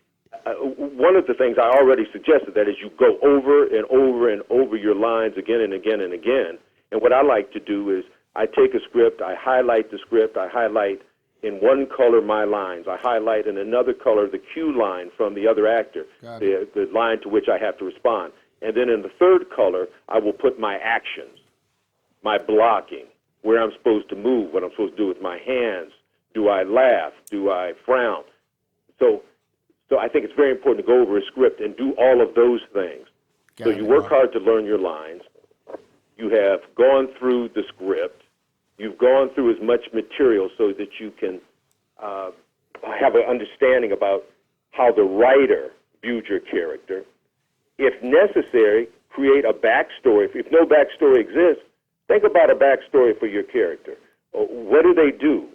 One of the things I already suggested that is you go over and over and over your lines again and again and again. And what I like to do is I take a script, I highlight the script, I highlight in one color my lines, I highlight in another color the cue line from the other actor, the line to which I have to respond. And then in the third color, I will put my actions, my blocking, where I'm supposed to move, what I'm supposed to do with my hands. Do I laugh? Do I frown? So I think it's very important to go over a script and do all of those things. So you work hard to learn your lines. You have gone through the script. You've gone through as much material so that you can have an understanding about how the writer viewed your character. If necessary, create a backstory. If no backstory exists, think about a backstory for your character. What do they do?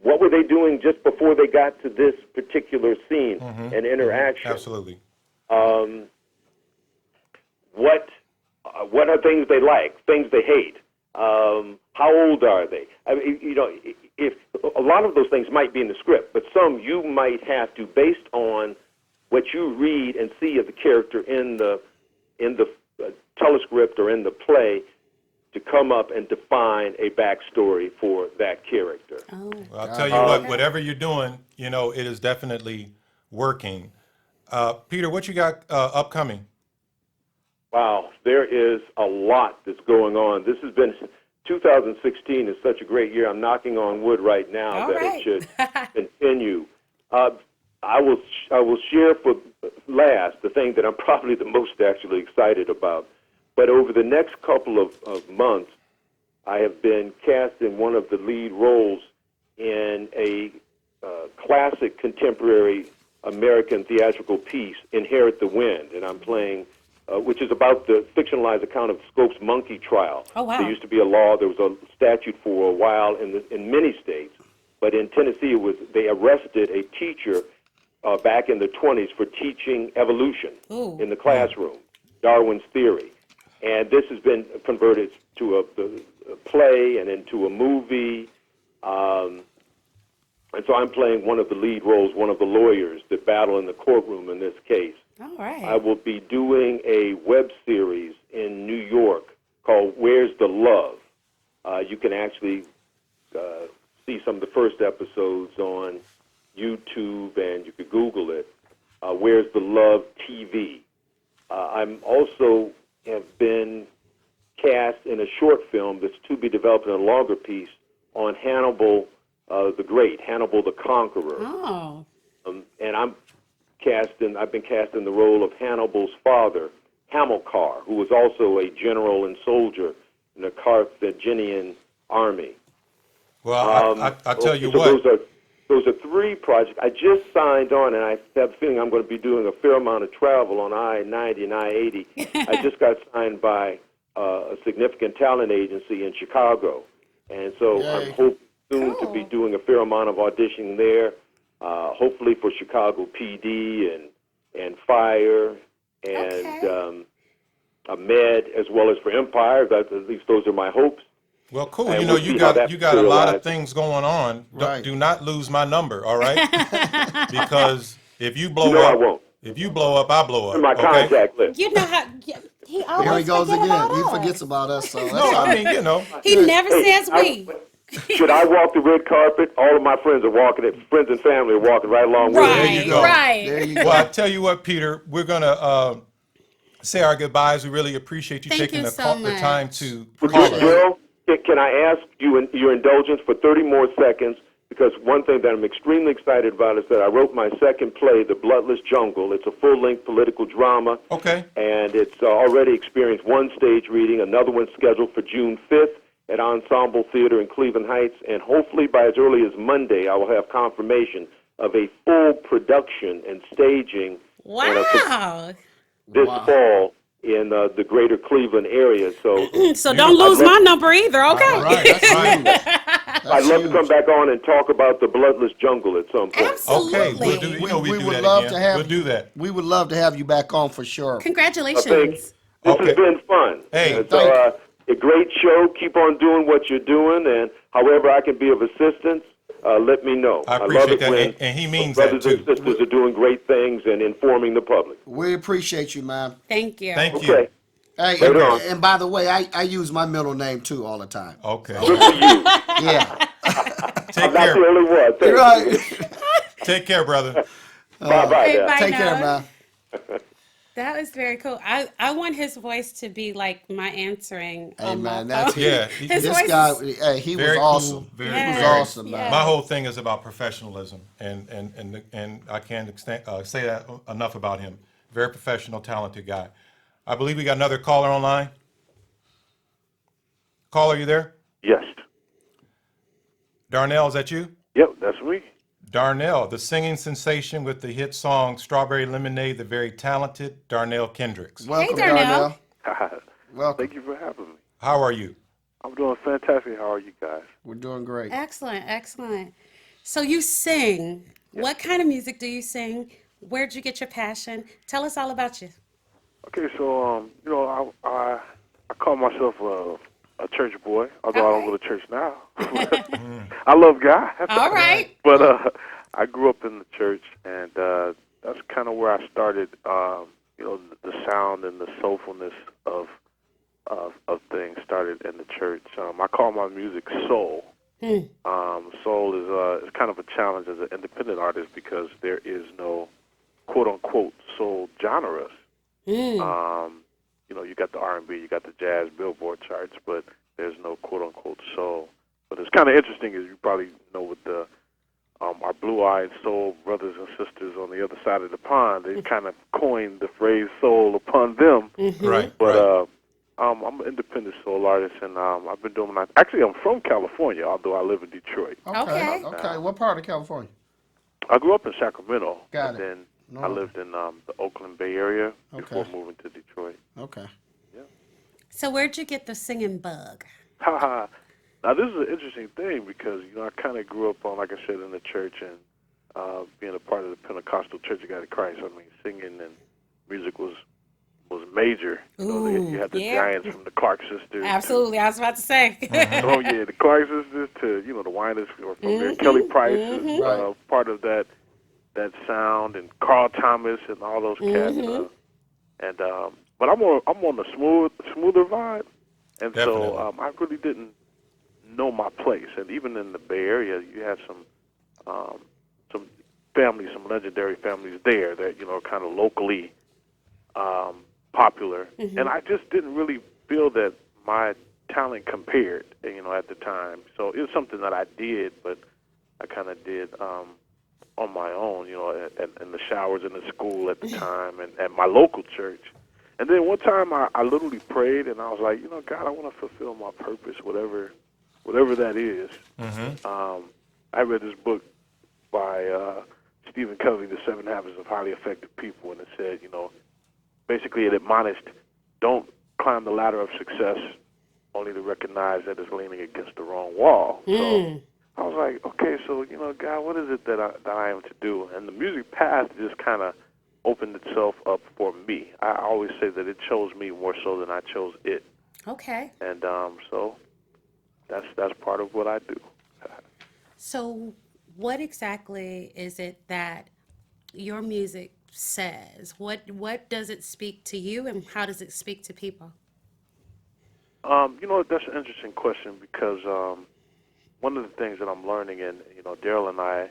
What were they doing just before they got to this particular scene and interaction? Absolutely. What are things they like, things they hate? How old are they? I mean, if a lot of those things might be in the script, but some you might have to, based on what you read and see of the character in the telescript or in the play, to come up and define a backstory for that character. Oh. Well, I'll tell you what, whatever you're doing, it is definitely working. Peter, what you got upcoming? Wow, there is a lot that's going on. 2016 is such a great year. I'm knocking on wood right now it should continue. I will share for last the thing that I'm probably the most actually excited about. But over the next couple of months, I have been cast in one of the lead roles in a classic contemporary American theatrical piece, Inherit the Wind, and I'm playing, which is about the fictionalized account of Scopes' monkey trial. Oh, wow. There used to be a law, there was a statute for a while in many states, but in Tennessee they arrested a teacher back in the 20s for teaching evolution in the classroom, Darwin's theory. And this has been converted to a play and into a movie. And so I'm playing one of the lead roles, one of the lawyers that battle in the courtroom in this case. All right. I will be doing a web series in New York called Where's the Love? You can actually see some of the first episodes on YouTube, and you could Google it. Where's the Love TV? I'm also have been cast in a short film that's to be developed in a longer piece on Hannibal the Great, Hannibal the Conqueror. Oh. And I've been cast in the role of Hannibal's father, Hamilcar, who was also a general and soldier in the Carthaginian army. Well, I'll tell you so what. Those are three projects. I just signed on, and I have a feeling I'm going to be doing a fair amount of travel on I-90 and I-80. I just got signed by a significant talent agency in Chicago, and so I'm hoping soon to be doing a fair amount of auditioning there, hopefully for Chicago PD and Fire and Med, as well as for Empire. At least those are my hopes. Well, cool. And You got a lot of things going on. Right. Do not lose my number, all right? Because if you blow I up, won't. if you blow up, I blow up. My okay? contact list. You know how he always Here he goes forget again. about He us. forgets about us. So that's No, all I mean, He never says we. Should I walk the red carpet? All of my friends are walking it. Friends and family are walking right along with me. There you go. Right. There you go. Well, I tell you what, Peter, we're gonna say our goodbyes. We really appreciate you Thank taking you the so time much. to Well, call us. Jill, can I ask you your indulgence for 30 more seconds? Because one thing that I'm extremely excited about is that I wrote my second play, The Bloodless Jungle. It's a full-length political drama. Okay. And it's already experienced one stage reading, another one scheduled for June 5th at Ensemble Theater in Cleveland Heights. And hopefully by as early as Monday, I will have confirmation of a full production and staging Wow. this fall in the greater Cleveland area. So So don't lose my number either, okay? All right, that's huge. I'd love to come back on and talk about The Bloodless Jungle at some point. Absolutely. Okay, we'll do. We do would that love again. to have We'll do that. We would love to have you back on for sure. Congratulations. This Okay. has been fun. Hey, And so, A great show. Keep on doing what you're doing, and however I can be of assistance, let me know. I love appreciate it that, when and he means brothers that and too. sisters are doing great things and informing the public. We appreciate you, man. Thank you. Thank you. Okay. Hey, Later on. and by the way, I use my middle name too all the time. Okay. Good for you. Yeah. Take I'm not the care. only one. Thank you. Right. Take care, brother. Bye-bye Hey, now. bye Take now. care, man. That was very cool. I want his voice to be like my answering. Hey, on man, my that's phone. Yeah, His this voice guy. is- Hey, he Very was awesome. cool. Very, He was very. awesome, man. My whole thing is about professionalism, and I can't say that enough about him. Very professional, talented guy. I believe we got another caller online. Caller, you there? Yes. Darnell, is that you? Yep, that's me. Darnell, the singing sensation with the hit song "Strawberry Lemonade," the very talented Darnell Kendricks. Welcome, Darnell. Welcome. Thank you for having me. How are you? I'm doing fantastic. How are you guys? We're doing great. Excellent, excellent. So you sing. What kind of music do you sing? Where'd you get your passion? Tell us all about you. Okay, so I call myself a church boy, although I don't go to church now. I love God. All right. But I grew up in the church, and that's kind of where I started. The sound and the soulfulness of things started in the church. I call my music soul. Soul is kind of a challenge as an independent artist because there is no quote unquote soul genres. You got the R&B, you got the jazz Billboard charts, but there's no quote unquote soul. But it's kind of interesting, as you probably know, with the our blue-eyed soul brothers and sisters on the other side of the pond, they kind of coined the phrase soul upon them. Right. But right. I'm an independent soul artist, and I've been doing actually, I'm from California, although I live in Detroit. Okay. Okay. What part of California? I grew up in Sacramento, Got and it. then No. I lived in the Oakland Bay area before Okay. moving to Detroit. Okay. So where'd you get the singing bug? Now, this is an interesting thing because, I kind of grew up on, like I said, in the church and being a part of the Pentecostal Church of God in Christ. I mean, singing and music was major. You had the yeah. giants from the Clark sisters. Absolutely. I was about to say. Oh, yeah, the Clark sisters to, the Winans from there. Kelly Price is Right. part of that sound, and Carl Thomas and all those cats. But I'm on the smoother vibe, and Definitely. so I really didn't know my place. And even in the Bay Area, you had some families, some legendary families there that kind of locally popular, and I just didn't really feel that my talent compared, at the time. So it was something that I did, but I kind of did on my own, in the showers in the school at the time, and at my local church. And then one time I literally prayed, and I was like, God, I want to fulfill my purpose, whatever that is. I read this book by Stephen Covey, The 7 Habits of Highly Effective People, and it said, basically it admonished, don't climb the ladder of success only to recognize that it's leaning against the wrong wall. So I was like, okay, so, God, what is it that I am to do? And the music path just kind of opened itself up for me. I always say that it chose me more so than I chose it. Okay. And so that's part of what I do. So what exactly is it that your music says? What does it speak to you, and how does it speak to people? That's an interesting question because one of the things that I'm learning, and Darryl and I,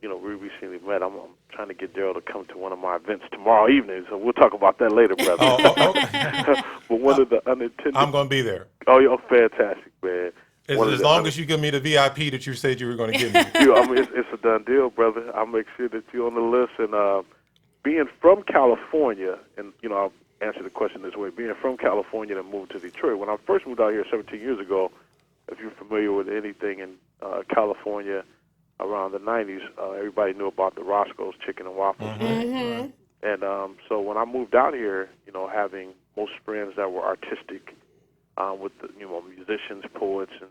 we recently met. I'm trying to get Darryl to come to one of my events tomorrow evening, so we'll talk about that later, brother. Okay. But one of the unintended. I'm going to be there. Oh, you're fantastic, man. As long as you give me the VIP that you said you were going to give me. It's a done deal, brother. I'll make sure that you're on the list. And being from California, and I'll answer the question this way: being from California and moving to Detroit. When I first moved out here 17 years ago, if you're familiar with anything in California around the 90s, everybody knew about the Roscoe's Chicken and Waffles. Mm-hmm. And so when I moved out here, having most friends that were artistic, with the, musicians, poets, and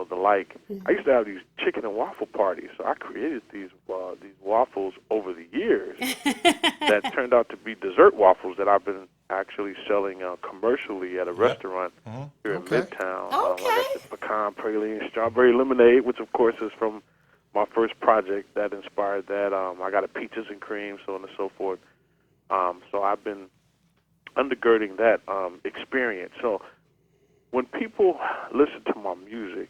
the like, I used to have these chicken and waffle parties. So I created these waffles over the years that turned out to be dessert waffles that I've been actually selling commercially at a restaurant here in Okay. Midtown. Okay. Like I said, pecan praline strawberry lemonade, which of course is from my first project that inspired that. I got a peaches and cream, so on and so forth. So I've been undergirding that experience. So when people listen to my music,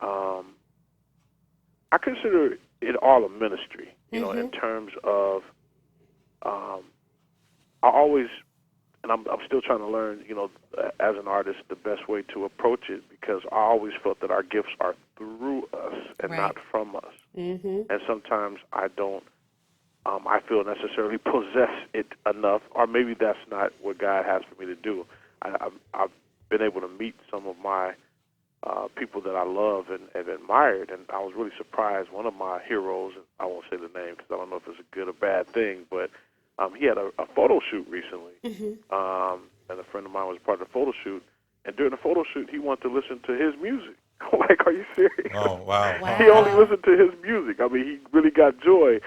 I consider it all a ministry, you know, in terms of I always, and I'm still trying to learn, you know, as an artist, the best way to approach it, because I always felt that our gifts are through us and not from us. And sometimes I don't, I feel necessarily possess it enough, or maybe that's not what God has for me to do. I've been able to meet some of my people that I love and have admired, and I was really surprised. One of my heroes, and I won't say the name because I don't know if it's a good or bad thing, but he had a photo shoot recently, and a friend of mine was part of the photo shoot, and during the photo shoot, he wanted to listen to his music. Like, are you serious? Oh, wow. He only listened to his music. I mean, he really got joy.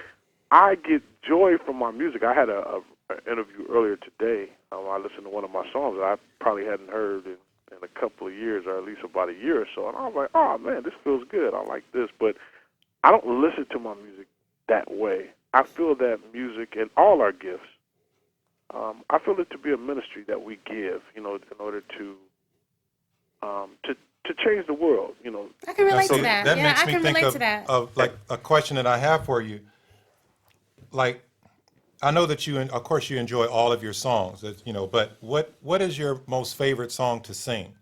I get joy from my music. I had an interview earlier today. I listened to one of my songs that I probably hadn't heard in a couple of years, or at least about a year or so, and I was like, oh, man, this feels good. I like this. But I don't listen to my music that way. I feel that music and all our gifts, I feel it to be a ministry that we give, you know, in order to change the world, you know. I can relate So to that. that Yeah, makes I me can think relate to that. of like a question that I have for you. Like, I know that of course, you enjoy all of your songs, you know, but what is your most favorite song to sing?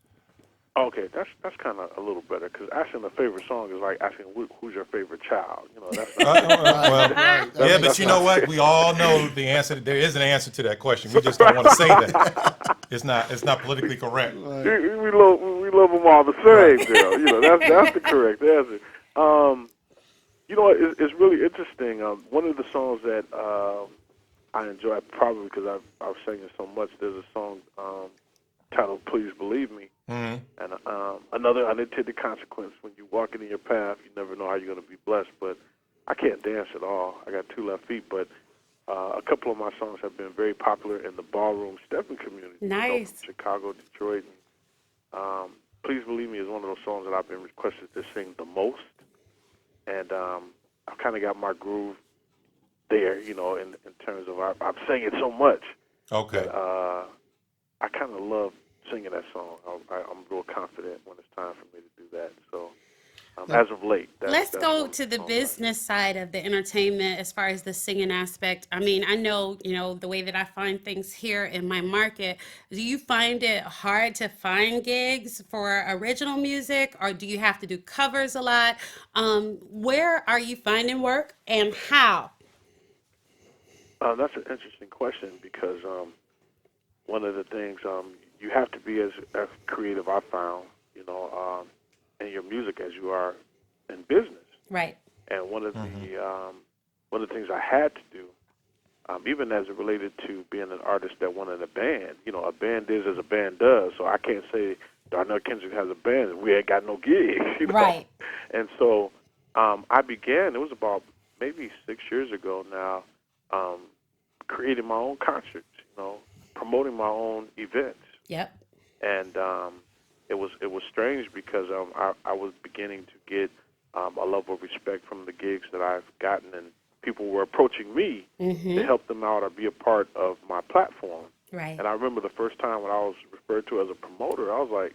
Okay, that's kind of a little better, because asking a favorite song is like asking who's your favorite child. You know, that's not, Well, Right. yeah, but you know what? We all know the answer. There is an answer to that question. We just don't want to say that. It's not politically correct. we love them all the same, girl. You know, that's the correct answer. You know, it's really interesting. One of the songs that I enjoy, probably because I've sang it so much. There's a song titled "Please Believe Me," and another unintended consequence. When you walk in your path, you never know how you're going to be blessed. But I can't dance at all. I got two left feet, but a couple of my songs have been very popular in the ballroom stepping community. Nice. You know, from Chicago, Detroit. And, "Please Believe Me" is one of those songs that I've been requested to sing the most. And I've kind of got my groove there, you know, in terms of I've sang it so much. Okay. That, I kind of love singing that song. I'm real confident when it's time for me to do that. So as of late. Let's that's go one to the song business side of the entertainment as far as the singing aspect. I mean, I know, you know, the way that I find things here in my market. Do you find it hard to find gigs for original music, or do you have to do covers a lot? Where are you finding work and how? That's an interesting question, because one of the things you have to be as creative, I found, you know, in your music as you are in business. Right. And one of the things I had to do, even as it related to being an artist that wanted a band, you know, a band is as a band does. So I can't say Darnell Kendricks has a band and we ain't got no gigs, you know? Right. And so I began, it was about maybe 6 years ago now, creating my own concerts, you know, promoting my own events. Yep. And it was strange, because I was beginning to get a level of respect from the gigs that I've gotten, and people were approaching me to help them out or be a part of my platform. Right. And I remember the first time when I was referred to as a promoter, I was like,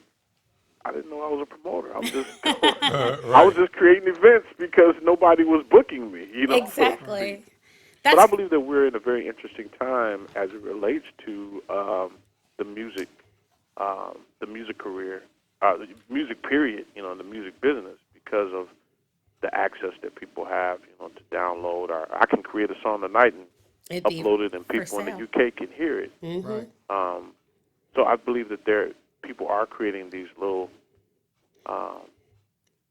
I didn't know I was a promoter. I was just I was just creating events because nobody was booking me, you know. Exactly. But I believe that we're in a very interesting time as it relates to the music career, the music period, you know, in the music business, because of the access that people have, you know, to download. Or I can create a song tonight and It'd be upload it, and for people in sale. the UK can hear it. Right. So I believe that people are creating these little.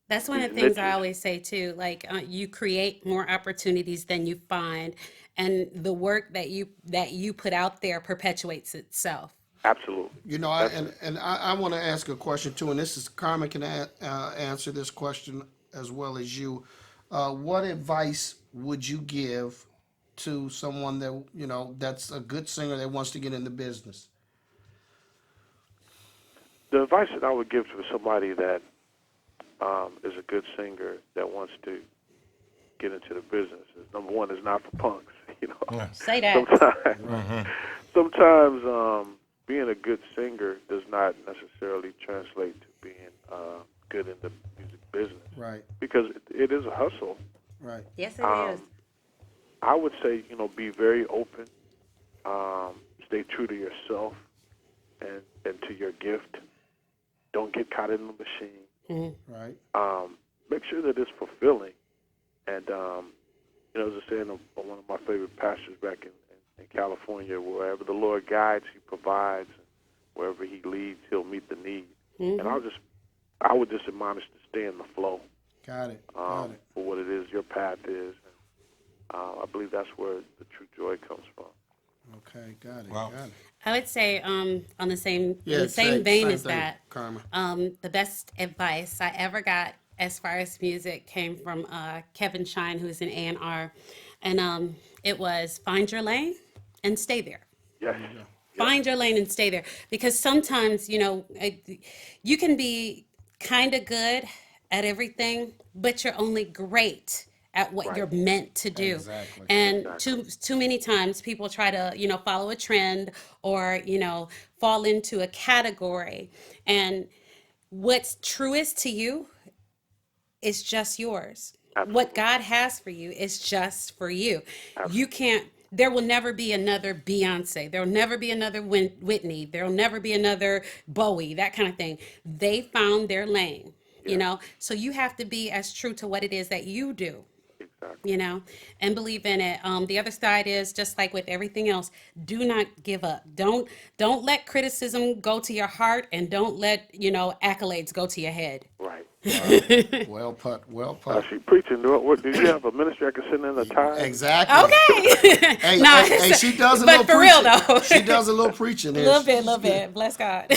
That's one of the These things I niches. always say too. Like you create more opportunities than you find, and the work that you put out there perpetuates itself. Absolutely. You know, I want to ask a question too, and this is Carmen can answer this question as well as you. What advice would you give to someone that that's a good singer that wants to get in the business? The advice that I would give to somebody that is a good singer that wants to get into the business is, number one, is not for punks. Say that. Sometimes being a good singer does not necessarily translate to being good in the music business. Right. Because it is a hustle. Right. Yes, it is. I would say, be very open, stay true to yourself and to your gift. Don't get caught in the machine. Mm-hmm. Right. Make sure that it's fulfilling. And, as I said, one of my favorite pastors back in California, wherever the Lord guides, he provides. Wherever he leads, he'll meet the need. Mm-hmm. And I would just admonish to stay in the flow. Got it. For what it is your path is. I believe that's where the true joy comes from. Okay, got it. Wow. Got it. I would say on the same Yeah, same vein as thing, that, Carmen. the best advice I ever got as far as music came from Kevin Shine, who's an A&R, and it was find your lane and stay there. Yes. Find your lane and stay there, because sometimes you can be kind of good at everything, but you're only great at what you're meant to do. Exactly. And too many times people try to follow a trend or fall into a category, and what's truest to you is just yours. What God has for you is just for you. You can't, there will never be another Beyonce. There will never be another Whitney. There will never be another Bowie, that kind of thing. They found their lane, so you have to be as true to what it is that you do. And believe in it. The other side is just like with everything else, do not give up. Don't let criticism go to your heart, and don't let, accolades go to your head. Right. Well put. Well Now, put. she preaching. What, do you have a ministry I can send in a tithe? Exactly. Okay. Hey, Nah, hey, she does a but little for preaching. real though. She does a little preaching. A little bit. Bless God.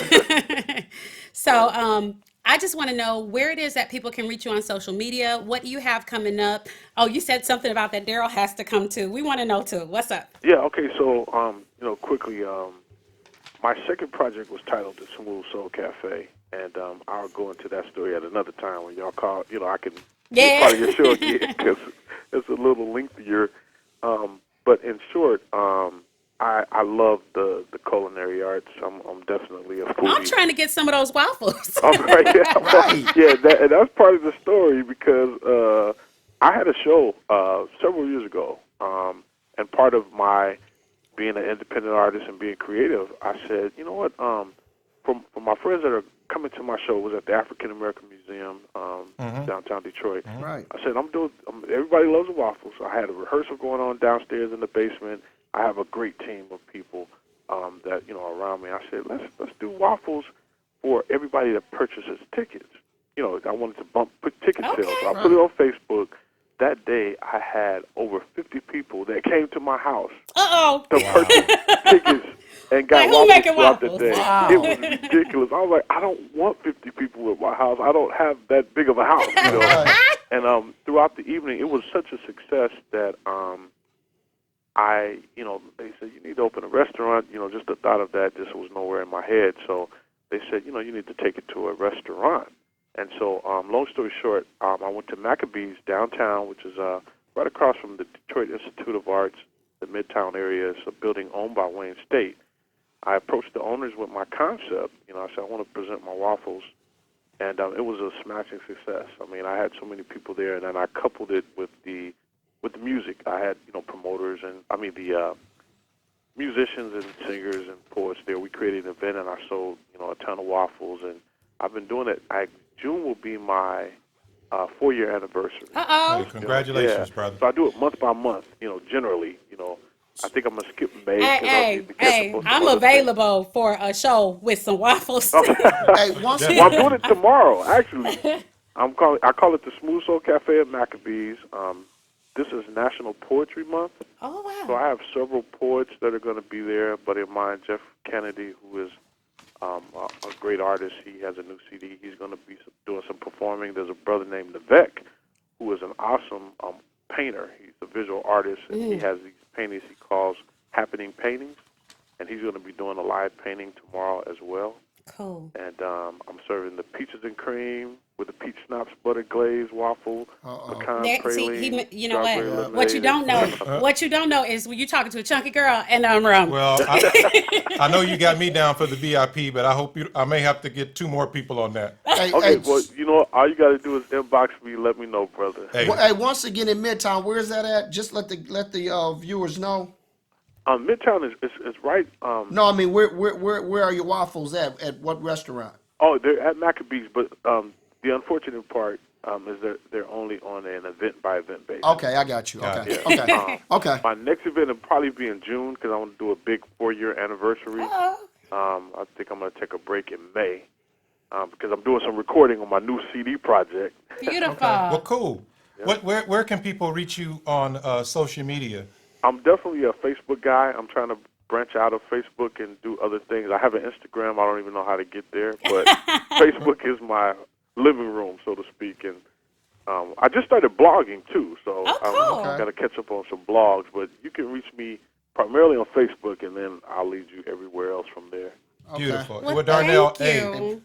So, I just want to know where it is that people can reach you on social media. What do you have coming up? Oh, you said something about that Darryl has to come too. We want to know too. What's up? Yeah. Okay. So, quickly, my second project was titled The Smooth Soul Cafe, and I'll go into that story at another time when y'all call. I can be part of your show again because it's a little lengthier. But in short, I love the culinary arts. I'm definitely a foodie. I'm trying to get some of those waffles. All right, yeah, Right. yeah, and that's part of the story because I had a show several years ago, and part of my being an independent artist and being creative, I said, you know what, for my friends that are coming to my show, it was at the African American Museum downtown Detroit. Right. I said, everybody loves the waffles. So I had a rehearsal going on downstairs in the basement. I have a great team of people that around me. I said, let's do waffles for everybody that purchases tickets. I wanted to put ticket sales. So I put it on Facebook. That day, I had over 50 people that came to my house to purchase tickets and got waffles throughout the day. Wow. It was ridiculous. I was like, I don't want 50 people at my house. I don't have that big of a house. And throughout the evening, it was such a success that they said, you need to open a restaurant. Just the thought of that just was nowhere in my head. So they said, you need to take it to a restaurant. And so, long story short, I went to Maccabees downtown, which is right across from the Detroit Institute of Arts, the Midtown area. It's a building owned by Wayne State. I approached the owners with my concept. I said, I want to present my waffles. And it was a smashing success. I mean, I had so many people there, and then I coupled it with the music. I had, promoters and, the musicians and singers and poets there. We created an event, and I sold, a ton of waffles. And I've been doing it. June will be my 4-year anniversary. Hey, congratulations, brother. So I do it month by month, generally. I think I'm going to skip May. Hey, I'm available for a show with some waffles. Hey, Well, I'm doing it tomorrow, actually. I call it the Smooth Soul Cafe at Maccabees. This is National Poetry Month. Oh, wow. So I have several poets that are going to be there. A buddy of mine, Jeff Kennedy, who is a great artist. He has a new CD. He's going to be doing some performing. There's a brother named Navek, who is an awesome painter. He's a visual artist, and he has these paintings he calls Happening Paintings, and he's going to be doing a live painting tomorrow as well. Cool. And I'm serving the peaches and cream with the peach schnapps, butter glazed waffle, pecan See, praline, you know strawberry what? lemonade. What you don't know, what you don't know is when you're talking to a chunky girl and I'm wrong. Well, I know you got me down for the VIP, but I may have to get 2 more people on that. Hey, Okay, hey, well, you know, all you got to do is inbox me. Let me know, brother. Hey, hey, once again in Midtown, where's that at? Just let the viewers know. Midtown is right. No, I mean where are your waffles at? At what restaurant? Oh, they're at Maccabee's, but the unfortunate part is they're only on an event-by-event basis. Okay, I got you. Got Okay, it. okay, okay. My next event will probably be in June because I want to do a big 4-year anniversary. I think I'm going to take a break in May because I'm doing some recording on my new CD project. Beautiful. well, cool. Yeah. Where can people reach you on social media? I'm definitely a Facebook guy. I'm trying to branch out of Facebook and do other things. I have an Instagram. I don't even know how to get there, but Facebook is my living room, so to speak. And I just started blogging, too, so cool. I'm going to catch up on some blogs. But you can reach me primarily on Facebook, and then I'll lead you everywhere else from there. Okay. Beautiful. Well, Darnell, thank you.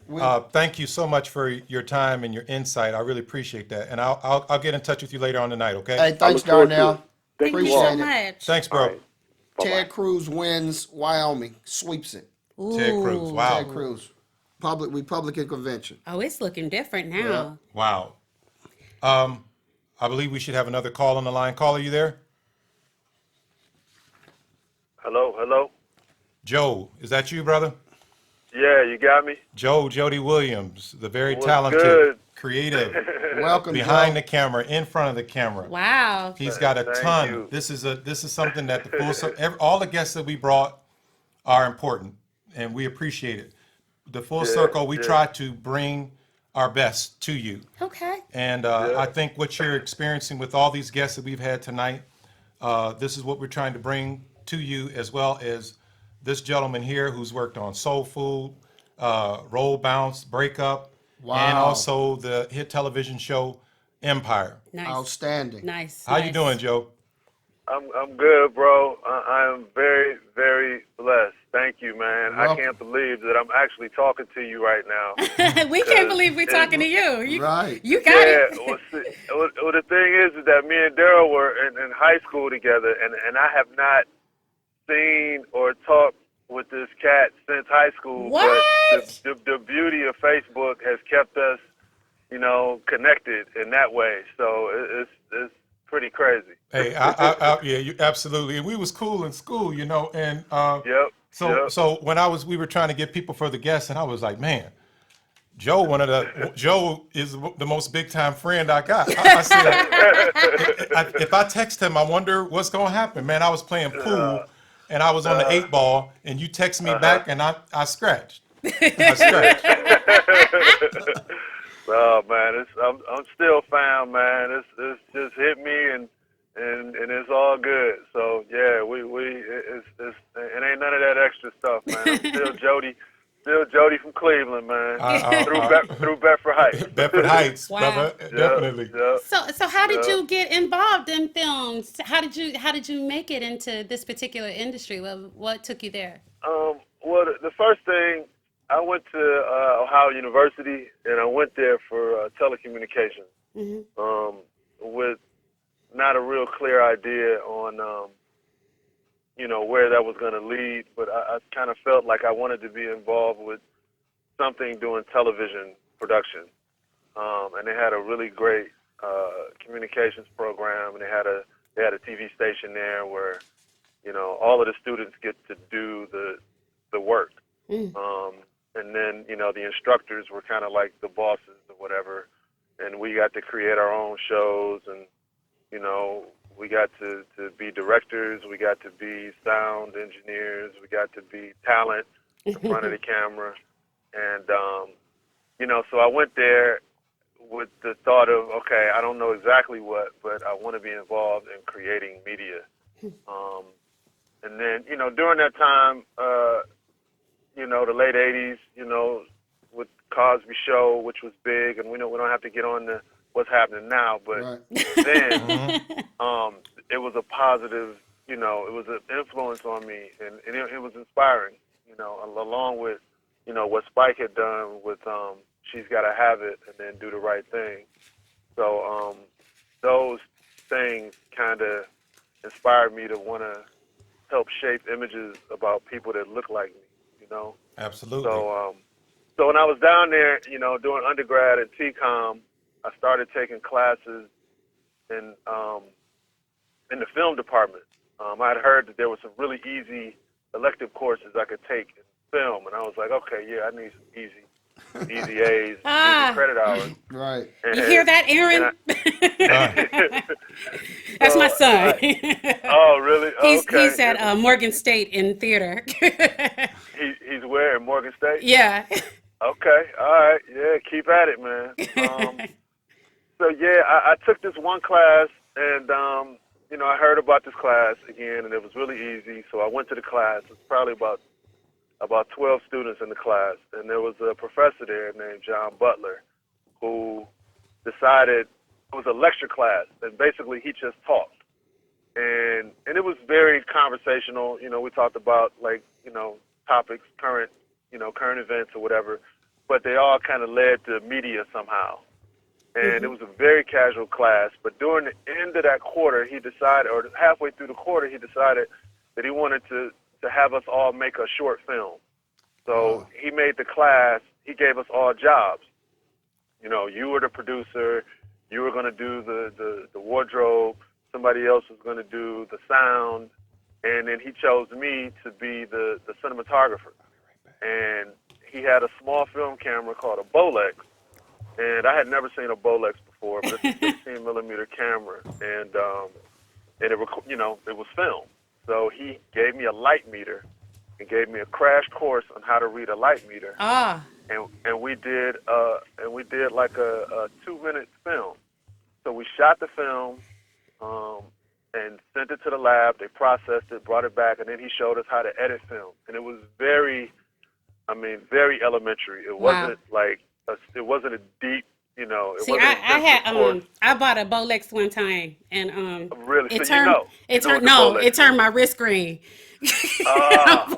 thank you so much for your time and your insight. I really appreciate that. And I'll get in touch with you later on tonight, okay? Hey, thanks, look forward to Darnell. it. Thank Thank you you all. so much. Thanks, bro. All right. Bye-bye. Ted Cruz wins Wyoming, sweeps it. Ted Cruz. Wow. Ted Cruz, Republican convention. Oh, it's looking different now. Wow. I believe we should have another call on the line. Caller, you there? Hello? Joe, is that you, brother? Yeah, you got me? Joe Jody Williams, the very What's talented, good? creative, Welcome, behind Joe. the camera, in front of the camera. Wow. He's got a Thank ton. you. This is something that the all the guests that we brought are important, and we appreciate it. The full circle, we try to bring our best to you. Okay. And I think what you're experiencing with all these guests that we've had tonight, this is what we're trying to bring to you, as well as this gentleman here who's worked on Soul Food, Roll Bounce, Breakup, and also the hit television show Empire. Nice. Outstanding. Nice. How you doing, Joe? I'm good, bro. I am very, very blessed. Thank you, man. Welcome. I can't believe that I'm actually talking to you right now. We can't believe we're talking to you. Right. You got it. Well, the thing is that me and Daryl were in high school together, and I have not seen or talked with this cat since high school. What? But the beauty of Facebook has kept us, connected in that way. So it's pretty crazy. Hey, yeah, you absolutely. And we was cool in school, and Yep. So when we were trying to get people for the guests, and I was like, man, Joe is the most big time friend I got. I said, if I text him, I wonder what's gonna happen. Man, I was playing pool, and I was on the 8 ball, and you text me back, and I scratched. Oh man, I'm still found, man. It's just hit me and it's all good. So yeah, it ain't none of that extra stuff, man. I'm still Jody from Cleveland, man. Through Bedford Heights. Bedford Heights, Wow. brother, definitely. So how did you get involved in films? How did you make it into this particular industry? What took you there? Well, the first thing, I went to Ohio University, and I went there for telecommunications, with not a real clear idea on, where that was going to lead. But I kind of felt like I wanted to be involved with something doing television production. And they had a really great communications program, and they had a TV station there where, all of the students get to do the work. And then, the instructors were kind of like the bosses or whatever. And we got to create our own shows, and, we got to be directors. We got to be sound engineers. We got to be talent in front of the camera. And, so I went there with the thought of, okay, I don't know exactly what, but I want to be involved in creating media. And then, during that time, the late 80s, with Cosby Show, which was big, and we don't have to get on to what's happening now, but then it was a positive, you know, it was an influence on me, and it was inspiring, you know, along with, you know, what Spike had done with She's Gotta Have It and then Do the Right Thing. So those things kind of inspired me to want to help shape images about people that look like me, you know. Absolutely. So when I was down there, you know, doing undergrad at TCOM, I started taking classes in the film department. I had heard that there were some really easy elective courses I could take in film, and I was like, okay, yeah, I need some easy A's, easy credit hours. Right. You hear that, Aaron? That's my So son. oh, really? Oh, He's okay. at Morgan State in theater. He's where, in Morgan State? Yeah. Okay, all right, yeah, keep at it, man. So yeah, I took this one class, and you know, I heard about this class again, and it was really easy. So I went to the class. It was probably about 12 students in the class, and there was a professor there named John Butler, who decided it was a lecture class, and basically he just talked, and it was very conversational. You know, we talked about, like, you know, topics, current events or whatever, but they all kind of led to media somehow. And it was a very casual class, but during the end of that quarter, he decided, or halfway through the quarter, he decided that he wanted to have us all make a short film. So he made the class, he gave us all jobs. You know, you were the producer, you were going to do the wardrobe, somebody else was going to do the sound, and then he chose me to be the cinematographer. And he had a small film camera called a Bolex, and I had never seen a Bolex before, but it's a 16 millimeter camera, and it was film. So he gave me a light meter and gave me a crash course on how to read a light meter. And we did like a 2-minute film. So we shot the film and sent it to the lab. They processed it, brought it back, and then he showed us how to edit film. And it was very elementary. It wasn't like it wasn't a deep, you know. It See, wasn't I bought a Bolex one time, and really, it so turned it turned my wrist green. I'm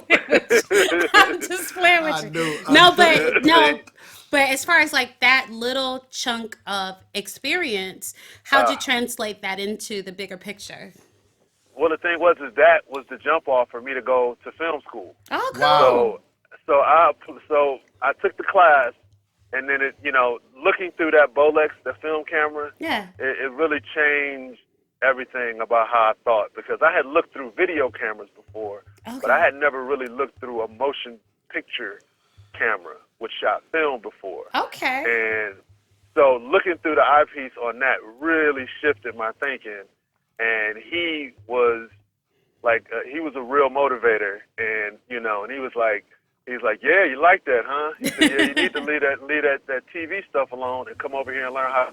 just playing with you. But as far as like that little chunk of experience, how'd you translate that into the bigger picture? Well, the thing was that was the jump off for me to go to film school. Oh, cool. So I took the class, and then it, you know, looking through that Bolex, the film camera, it really changed everything about how I thought, because I had looked through video cameras before, but I had never really looked through a motion picture camera, which shot film before. Okay. And so looking through the eyepiece on that really shifted my thinking, and he was like, he was a real motivator, and, you know, and he's like, yeah, you like that, huh? He said, yeah, you need to leave that TV stuff alone and come over here and learn how.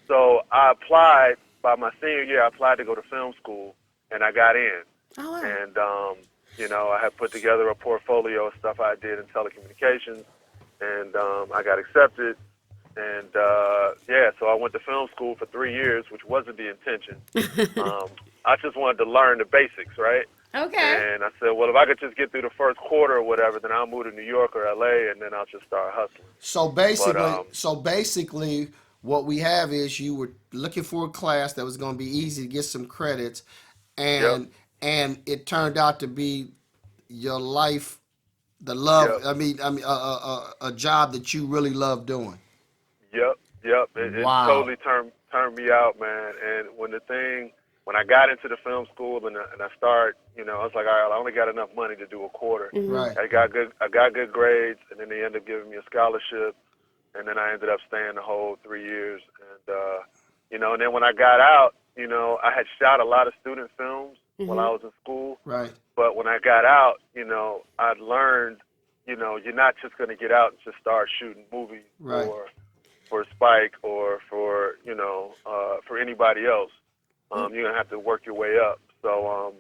So I applied, by my senior year, I applied to go to film school, and I got in. Oh, wow. And, you know, I had put together a portfolio of stuff I did in telecommunications, and I got accepted. And, so I went to film school for 3 years, which wasn't the intention. I just wanted to learn the basics, right? Okay. And I said, well, if I could just get through the first quarter or whatever, then I'll move to New York or LA, and then I'll just start hustling. So basically, what we have is you were looking for a class that was going to be easy to get some credits, and it turned out to be your life, the love. A job that you really love doing. Yep. It totally turned me out, man. And when I got into the film school and I started, you know, I was like, all right, I only got enough money to do a quarter. Right. I got good grades, and then they ended up giving me a scholarship, and then I ended up staying the whole 3 years. And you know, and then when I got out, you know, I had shot a lot of student films while I was in school. Right. But when I got out, you know, I'd learned, you know, you're not just going to get out and just start shooting movies for Spike or for, you know, for anybody else. You're going to have to work your way up. So,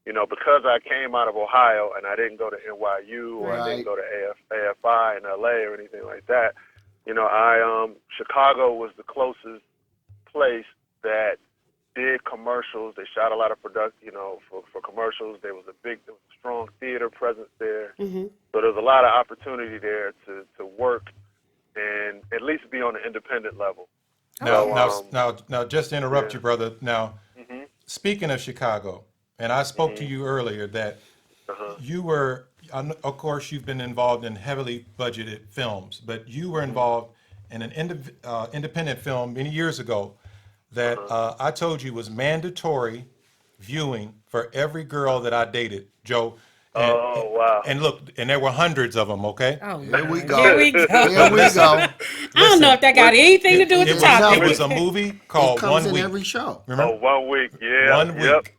you know, because I came out of Ohio and I didn't go to NYU or I didn't go to AFI in LA or anything like that, you know, Chicago was the closest place that did commercials. They shot a lot of for commercials. There was a strong theater presence there. Mm-hmm. So there's a lot of opportunity there to work and at least be on an independent level. Now, just to interrupt yeah. you, brother. Now, speaking of Chicago, and I spoke to you earlier that you were, of course, you've been involved in heavily budgeted films, but you were involved in an independent film many years ago that I told you was mandatory viewing for every girl that I dated, Joe. And, Wow. And look, and there were hundreds of them, okay? Oh, Here we Lord. go. Here we go. Here we go. I don't know if that got anything to do with the topic. It was a movie It called comes 1 in Week. every show. Remember? 1 week. Yeah. 1 week.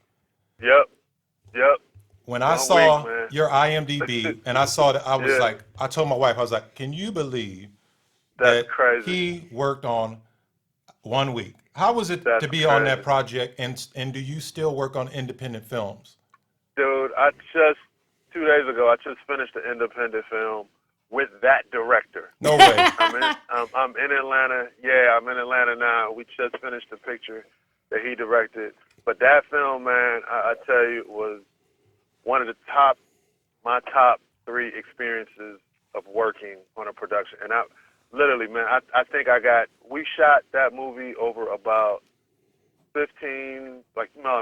Yep. When I 1 saw week, man. your IMDb and I saw that, I was Yeah. like, I told my wife, I was like, can you believe That's that crazy. he worked on 1 week? How was it That's to be on that crazy. project, and do you still work on independent films? Dude, 2 days ago, I just finished an independent film with that director. No way. I'm in Atlanta. Yeah, I'm in Atlanta now. We just finished the picture that he directed. But that film, man, I tell you, was one of my top 3 experiences of working on a production. And literally, man, I think we shot that movie over about 15,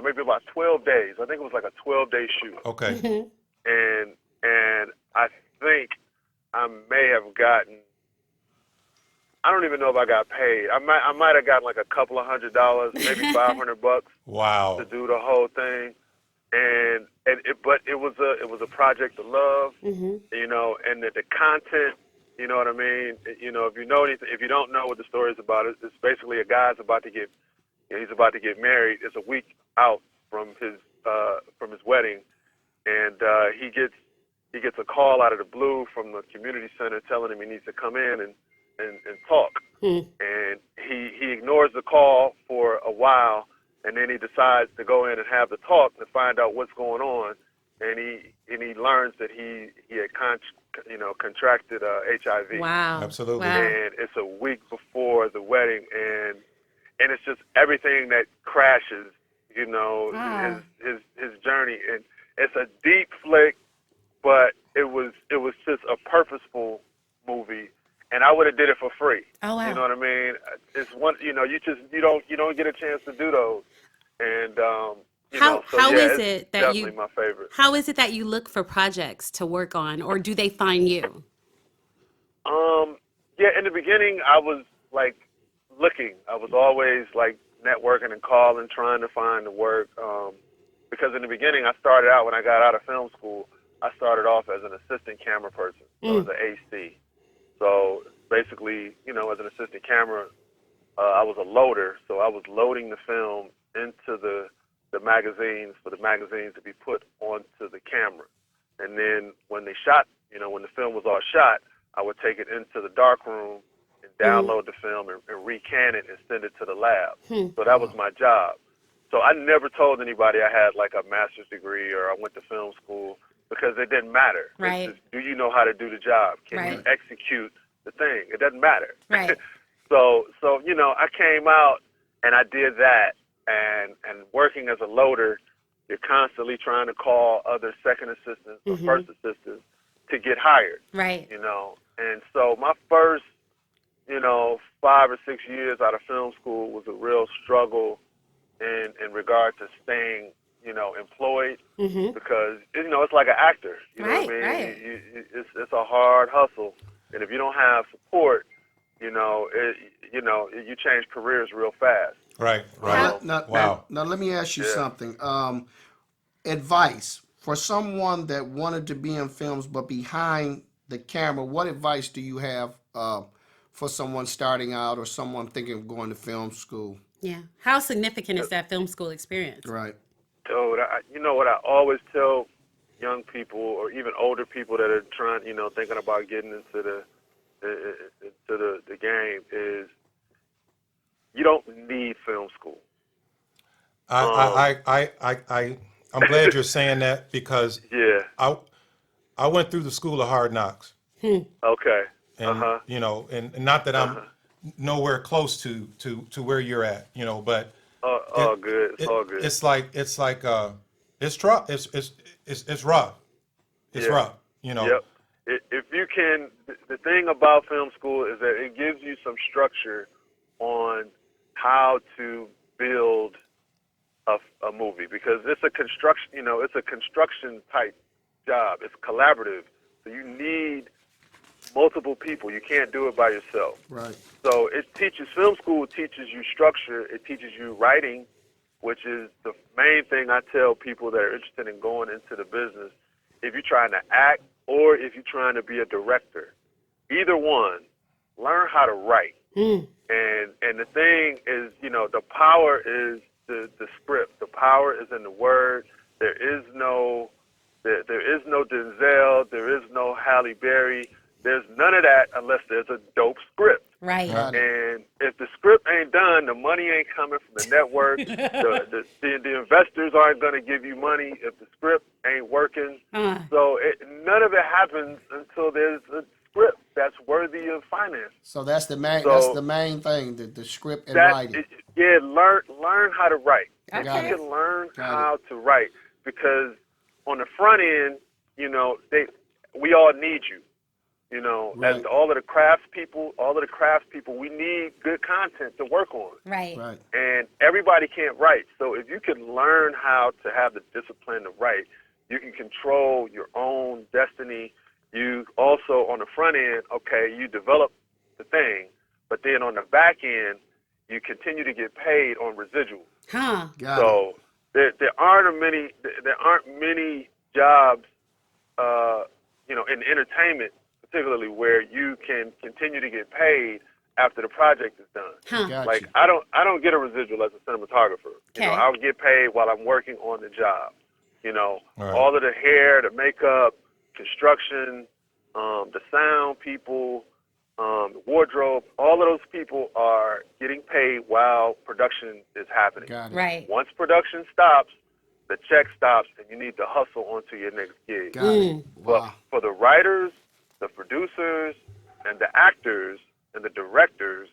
maybe about 12 days. I think it was like a 12-day shoot. Okay. And I think I may have gotten, I don't even know if I got paid. I might have gotten like a couple of $100, maybe $500 Wow. to do the whole thing. But it was a project of love, and the content, you know what I mean? If you know anything, if you don't know what the story is about, it's basically a guy's about to get married. It's a week out from his wedding, and he gets a call out of the blue from the community center telling him he needs to come in and talk. And he ignores the call for a while, and then he decides to go in and have the talk to find out what's going on. And he learns that he had contracted HIV. Wow. Absolutely. Wow. And it's a week before the wedding, and it's just everything that crashes, Wow. his journey. And it's a deep flick, but it was just a purposeful movie, and I would have did it for free. Oh, wow. You know what I mean? It's one, you don't get a chance to do those, and How is it's it that definitely my favorite. How is it that you look for projects to work on, or do they find you? Yeah, in the beginning, I was like looking. I was always like networking and calling, trying to find the work. Because in the beginning, I started out when I got out of film school. I started off as an assistant camera person, so as an AC. So basically, as an assistant camera, I was a loader. So I was loading the film into the magazines for the magazines to be put onto the camera. And then when they shot, when the film was all shot, I would take it into the dark room and download the film and recan it and send it to the lab. So that was my job. So I never told anybody I had like a master's degree or I went to film school because it didn't matter. Right. It's just, do you know how to do the job? Can you execute the thing? It doesn't matter. Right. So I came out and I did that. And working as a loader, you're constantly trying to call other second assistants or first assistants to get hired. Right. And so my first, 5 or 6 years out of film school was a real struggle in regard to staying, employed because, it's like an actor. You know what I mean? Right. It's a hard hustle. And if you don't have support, you change careers real fast. Right. Now, let me ask you something. Advice for someone that wanted to be in films but behind the camera. What advice do you have for someone starting out or someone thinking of going to film school? Yeah. How significant is that film school experience? Right. Dude, you know what I always tell young people or even older people that are trying, thinking about getting into the game is you don't need film school. I'm glad you're saying that because I went through the school of hard knocks. Okay. And and not that I'm nowhere close to where you're at, but all good. It's all good. It's like it's rough. It's rough. It's Yeah. rough. You know. Yep. If you can, the thing about film school is that it gives you some structure on how to build a movie, because it's a construction, it's a construction type job. It's collaborative. So you need multiple people. You can't do it by yourself. Right. So film school teaches you structure. It teaches you writing, which is the main thing I tell people that are interested in going into the business. If you're trying to act or if you're trying to be a director, either one, learn how to write. And the thing is, the power is the script. The power is in the word. There is no Denzel. There is no Halle Berry. There's none of that unless there's a dope script. Right. And if the script ain't done, the money ain't coming from the network. the investors aren't going to give you money if the script ain't working. So none of it happens until there's a script that's worthy of finance. So that's the main. So that's the main thing. The script and writing. Learn how to write. Okay. If you can learn how to write, because on the front end, we all need you. Right. As all of the craftspeople, we need good content to work on. Right. Right. And everybody can't write. So if you can learn how to have the discipline to write, you can control your own destiny. You also, on the front end, you develop the thing, but then on the back end, you continue to get paid on residuals. Huh. Got it. There aren't many jobs, in entertainment, particularly where you can continue to get paid after the project is done. Huh. Got Like you. I don't get a residual as a cinematographer. Okay. I'll get paid while I'm working on the job. Right. All of the hair, the makeup, construction, the sound people, the wardrobe, all of those people are getting paid while production is happening. Got it. Right. Once production stops, the check stops, and you need to hustle onto your next gig. Got it. But Wow. for the writers, the producers, and the actors, and the directors,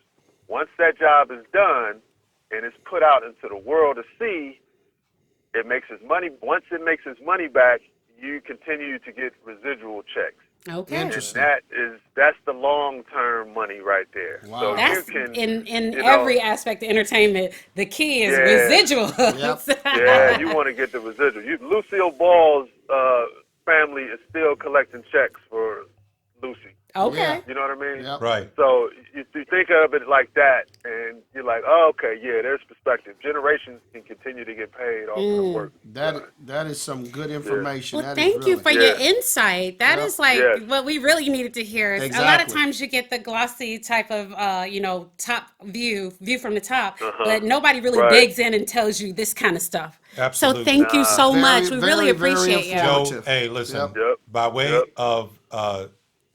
once that job is done and it's put out into the world to see, it makes its money. Once it makes its money back, you continue to get residual checks. Okay. And Interesting. that's the long-term money right there. Wow. So That's you can, in every aspect of entertainment. The key is Yeah. residuals. Yep. yeah, you want to get the residual. Lucille Ball's family is still collecting checks for Lucy. Okay. Yeah. You know what I mean? Yep. Right. So you think of it like that, and you're like, oh, okay, yeah, there's perspective. Generations can continue to get paid off of the work. That is some good information. Well, That thank is you really, for Yeah. your insight. That Yep. is like Yes. what we really needed to hear. A lot of Exactly. times you get the glossy type of, top view from the top, but nobody really Right. digs in and tells you this kind of stuff. Absolutely. So thank you so Very, much. We really very, very appreciate you. informative. Joe, hey, listen. Yep. Yep. By way Yep. of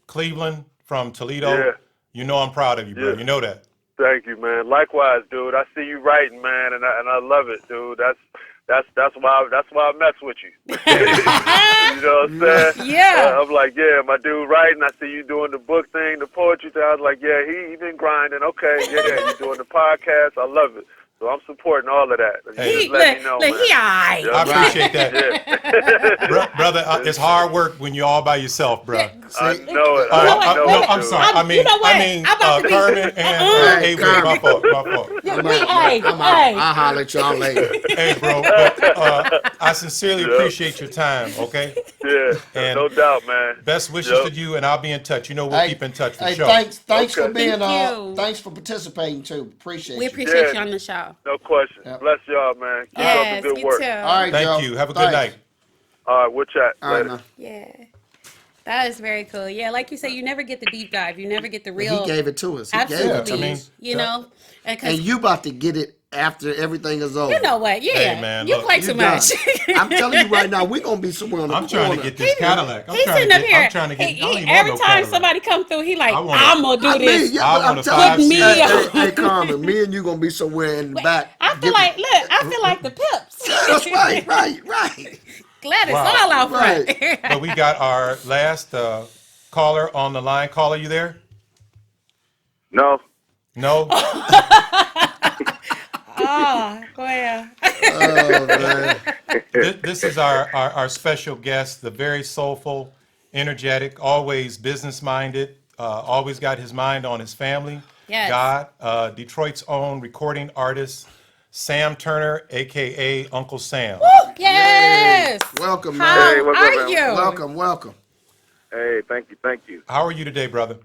Cleveland from Toledo, Yeah. you know I'm proud of you, bro. Yeah. You know that. Thank you, man. Likewise, dude. I see you writing, man, and I love it, dude. That's why I mess with you. You know what I'm saying? Yeah. I'm like, yeah, my dude writing. I see you doing the book thing, the poetry thing. I was like, yeah, he been grinding. Okay, yeah, you doing the podcast. I love it. So I'm supporting all of that. You Hey. just let me know, man. He all right. Yeah. I appreciate that. Yeah. Brother, it's hard work when you're all by yourself, bro. I know it. Oh, I know no, it, I'm dude. sorry. I mean, I'm about to be- Carmen and Hey, Avery. Carmen. My fault. Hey, I'm out. I'll holler at y'all later. Hey, bro. But, I sincerely appreciate your time. Okay. Yeah, And- no doubt, man. Best wishes Yep. to you, and I'll be in touch. You know we'll keep in touch for hey, sure. thanks for Okay. being Thank you. thanks for participating too. Appreciate We you. appreciate Yeah. you on the show. No question. Yep. Bless y'all, man. Keep Yes, up the good you work. too. All right, Thank Joe. you. Have a good night. All right, we'll chat All right, later. now. Yeah. That is very cool. Yeah, like you say, you never get the deep dive. You never get the real. He gave it to us. He Absolutely. gave it to I mean, us. You know? And Because you about to get it after everything is over. you know what? Yeah. Hey, man, you look, play You too done. much. I'm telling you right now, we're gonna be somewhere on the I'm corner. trying to get this Cadillac. He's sitting up here. I'm trying to get. I don't even every want no time Cadillac. somebody come through, he like, I want a- I'm gonna do I this. mean, yeah, I but want I'm a telling you, Put me hey, on. hey, Carmen, me and you gonna be somewhere in the back. I feel like, look, I feel like the Pips. That's right. Gladys Wow. all out front. Right. But we got our last caller on the line. Caller, you there? No. No. Oh, well. Oh man. This is our special guest, the very soulful, energetic, always business-minded, always got his mind on his family, Yes. God, Detroit's own recording artist, Sam Turner, a.k.a. Uncle Sam. Yes. Welcome, How man. Hey, what's up, are man? you? Welcome. Hey, thank you. How are you today, brother?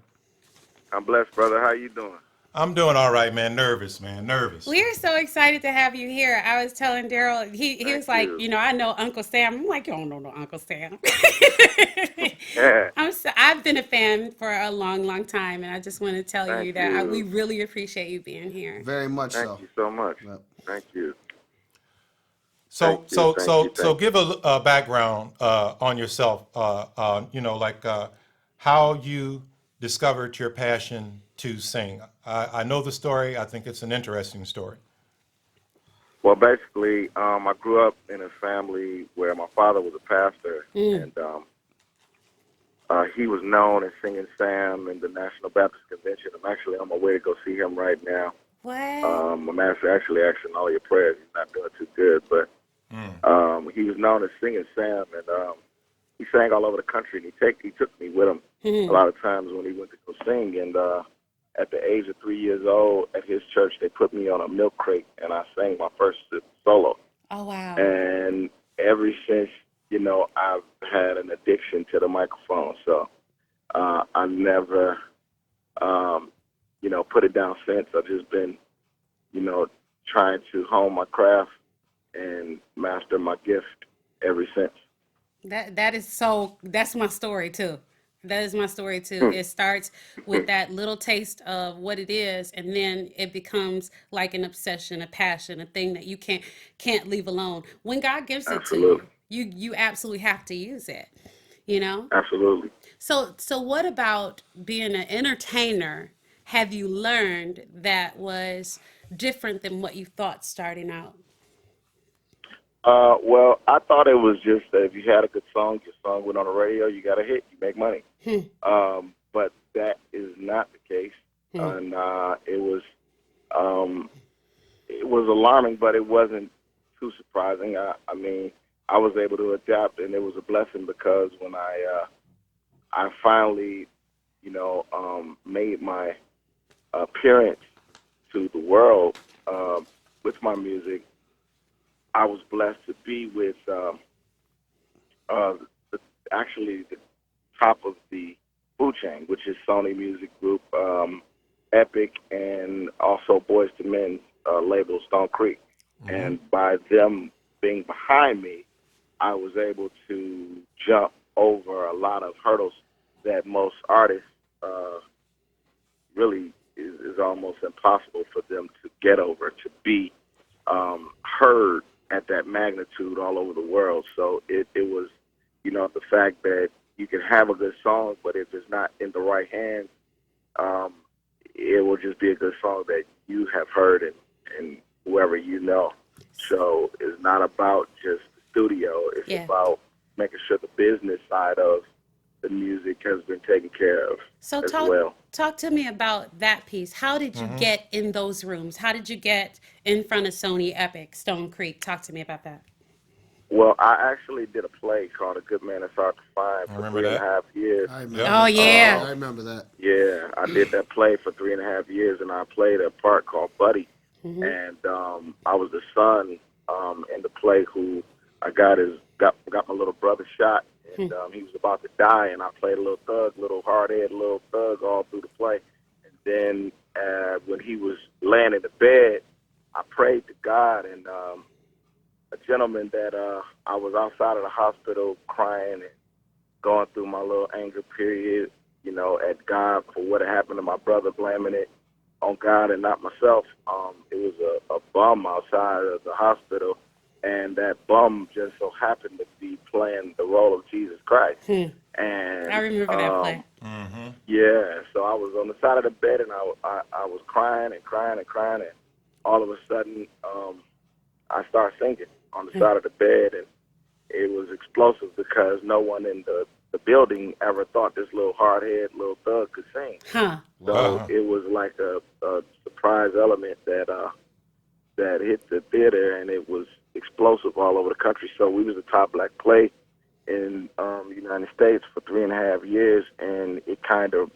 I'm blessed, brother. How you doing? I'm doing all right, man. Nervous, man. Nervous. We're so excited to have you here. I was telling Darryl, he was Thank like, you. you know, I know Uncle Sam. I'm like, you don't know no Uncle Sam. Yeah. I've been a fan for a long, long time, and I just want to tell you Thank that you. we really appreciate you being here. Very much Thank so. you so much. Yep. Thank you. So, Thank you, so, thank so, you, so, thank give a background on yourself. Like how you discovered your passion to sing. I know the story. I think it's an interesting story. Well, basically, I grew up in a family where my father was a pastor, and he was known as Singing Sam in the National Baptist Convention. I'm actually on my way to go see him right now. What? I'm actually asking all your prayers. He's not doing too good, but he was known as Singing Sam, and he sang all over the country. And he took me with him a lot of times when he went to go sing. And at the age of 3 years old, at his church, they put me on a milk crate, and I sang my first solo. Oh, wow. And ever since, I've had an addiction to the microphone. So I never, put it down since. I've just been, trying to hone my craft and master my gift ever since. That's my story too. That is my story too. It starts with that little taste of what it is, and then it becomes like an obsession, a passion, a thing that you can't leave alone. When God gives it to Absolutely. you absolutely have to use it, you know? Absolutely. So what about being an entertainer have you learned that was different than what you thought starting out? Well, I thought it was just that if you had a good song, your song went on the radio, you got a hit, you make money. But that is not the case, and it was alarming, but it wasn't too surprising. I mean, I was able to adapt, and it was a blessing because when I finally, made my appearance to the world with my music, I was blessed to be with actually the top of the food chain, which is Sony Music Group, Epic, and also Boyz II Men's label, Stone Creek. And by them being behind me, I was able to jump over a lot of hurdles that most artists really is almost impossible for them to get over, to be heard at that magnitude all over the world. So it was, the fact that you can have a good song, but if it's not in the right hands, it will just be a good song that you have heard and whoever you know. So it's not about just the studio. It's about making sure the business side of the music has been taken care of as well. Talk to me about that piece. How did you get in those rooms? How did you get in front of Sony, Epic, Stone Creek? Talk to me about that. Well, I actually did a play called A Good Man Is Hard to Find for remember 3.5 years. I remember. Oh, yeah. I remember that. Yeah, I did that play for 3.5 years, and I played a part called Buddy. And I was the son in the play who I got my little brother shot, and he was about to die, and I played a little hard-headed little thug all through the play. And then when he was laying in the bed, I prayed to God, and a gentleman that I was outside of the hospital crying and going through my little anger period, at God for what had happened to my brother, blaming it on God and not myself. It was a bum outside of the hospital, and that bum just so happened to be playing the role of Jesus Christ. And I remember that play. Yeah, so I was on the side of the bed, and I was crying and crying and crying, and all of a sudden I started singing on the side of the bed, and it was explosive because no one in the building ever thought this little hard-headed little thug could sing. Huh. So it was like a surprise element that that hit the theater, and it was explosive all over the country. So we was the top black play in the United States for 3.5 years, and it kind of,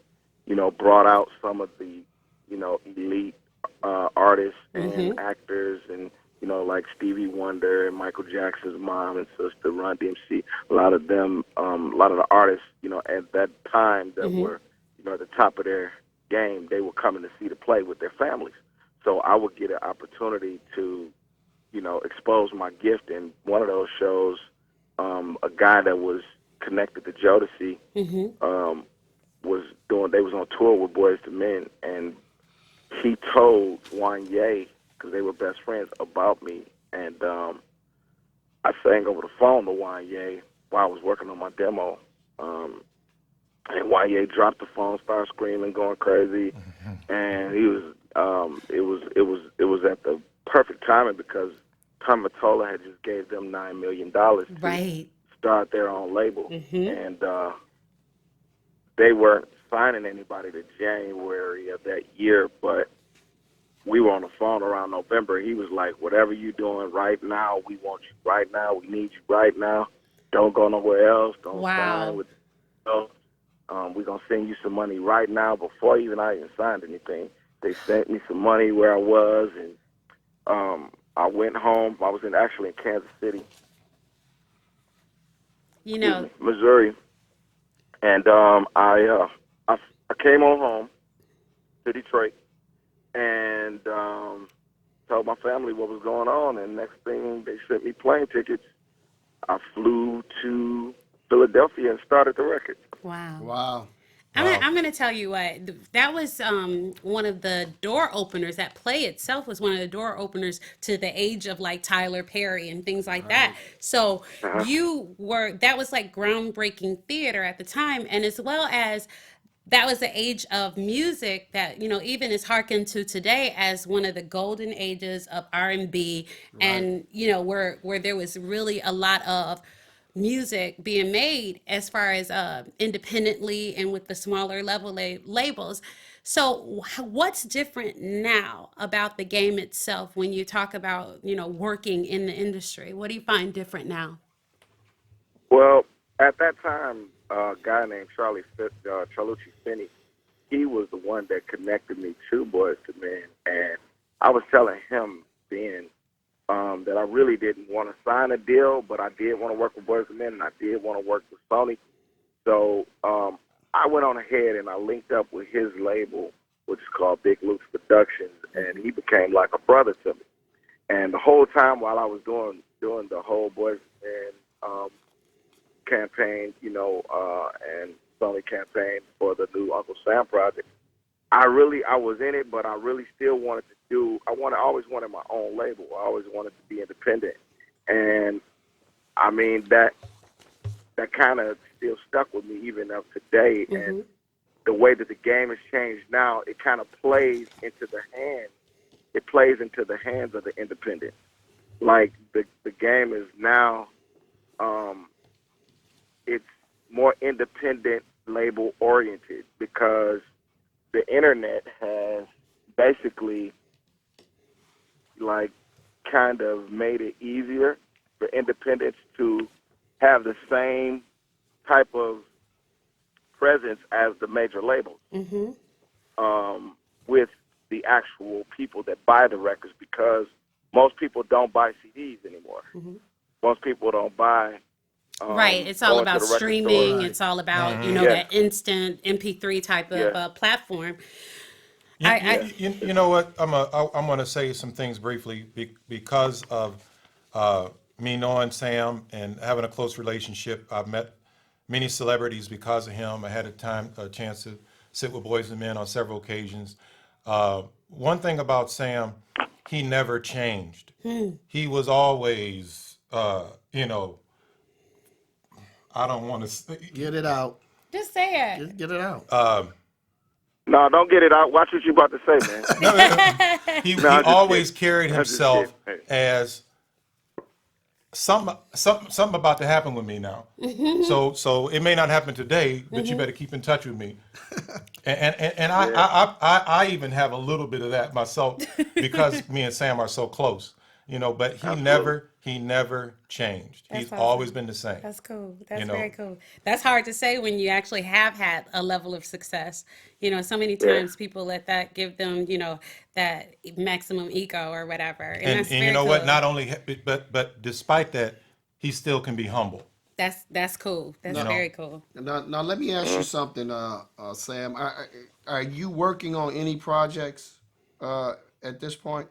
brought out some of the, elite artists and actors, and like Stevie Wonder and Michael Jackson's mom and sister, Run DMC. A lot of them, a lot of the artists, at that time that were, at the top of their game, they were coming to see the play with their families. So I would get an opportunity to, expose my gift. In one of those shows, a guy that was connected to Jodeci they was on tour with Boyz II Men, and he told Wanye, because they were best friends, about me. And I sang over the phone to Wanye while I was working on my demo. And Wanye dropped the phone, started screaming, going crazy, and he was. It was at the perfect timing because Carmen had just gave them $9 million to start their own label, and they weren't signing anybody to January of that year, but we were on the phone around November. He was like, "Whatever you're doing right now, we want you right now. We need you right now. Don't go nowhere else. Don't sign with else. We're going to send you some money right now." Before I even signed anything, they sent me some money where I was, and I went home. I was actually in Kansas City, Missouri, and I came on home to Detroit and told my family what was going on, and next thing they sent me plane tickets. I flew to Philadelphia and started the record. Wow. I'm going to tell you what, that was one of the door openers. That play itself was one of the door openers to the age of like Tyler Perry and things like that. So that was like groundbreaking theater at the time. And as well as that was the age of music that, even is hearkened to today as one of the golden ages of R&B. And, where there was really a lot of music being made as far as independently and with the smaller level labels. So what's different now about the game itself when you talk about, working in the industry? What do you find different now? Well, at that time, a guy named Charlucci Finney, he was the one that connected me to Boyz II Men, and I was telling him then that I really didn't want to sign a deal, but I did want to work with Boyz II Men, and I did want to work with Sony. So I went on ahead and I linked up with his label, which is called Big Luke's Productions, and he became like a brother to me. And the whole time while I was doing the whole Boyz II Men campaign, and Sony campaign for the new Uncle Sam project, I was in it, but I really still wanted to I always wanted my own label. I always wanted to be independent. And I mean, that kind of still stuck with me even up to today. And the way that the game has changed now, it kind of plays into the hands of the independent. Like the game is now, it's more independent label oriented because the internet has basically like kind of made it easier for independents to have the same type of presence as the major labels with the actual people that buy the records, because most people don't buy CDs anymore. Most people don't buy it's all about streaming. It's all about that instant MP3 type of platform. You know what? I'm going to say some things briefly because of me knowing Sam and having a close relationship. I've met many celebrities because of him. I had a chance to sit with Boyz II Men on several occasions. One thing about Sam, he never changed. He was always, I don't want to get it out. Just say it. Just get it out. No, don't get it out. Watch what you about to say, man. He always carried himself as something about to happen with me now. So it may not happen today, but you better keep in touch with me. And I even have a little bit of that myself because me and Sam are so close, but he never changed. That's He's awesome. always been the same. That's cool. That's know. very cool. That's hard to say when you actually have had a level of success. So many Yeah. times people let that give them, that maximum ego or whatever. And And that's you very know cool. what? Not only, but despite that, he still can be humble. That's cool. That's very cool. Now let me ask you something, Sam. Are you working on any projects at this point?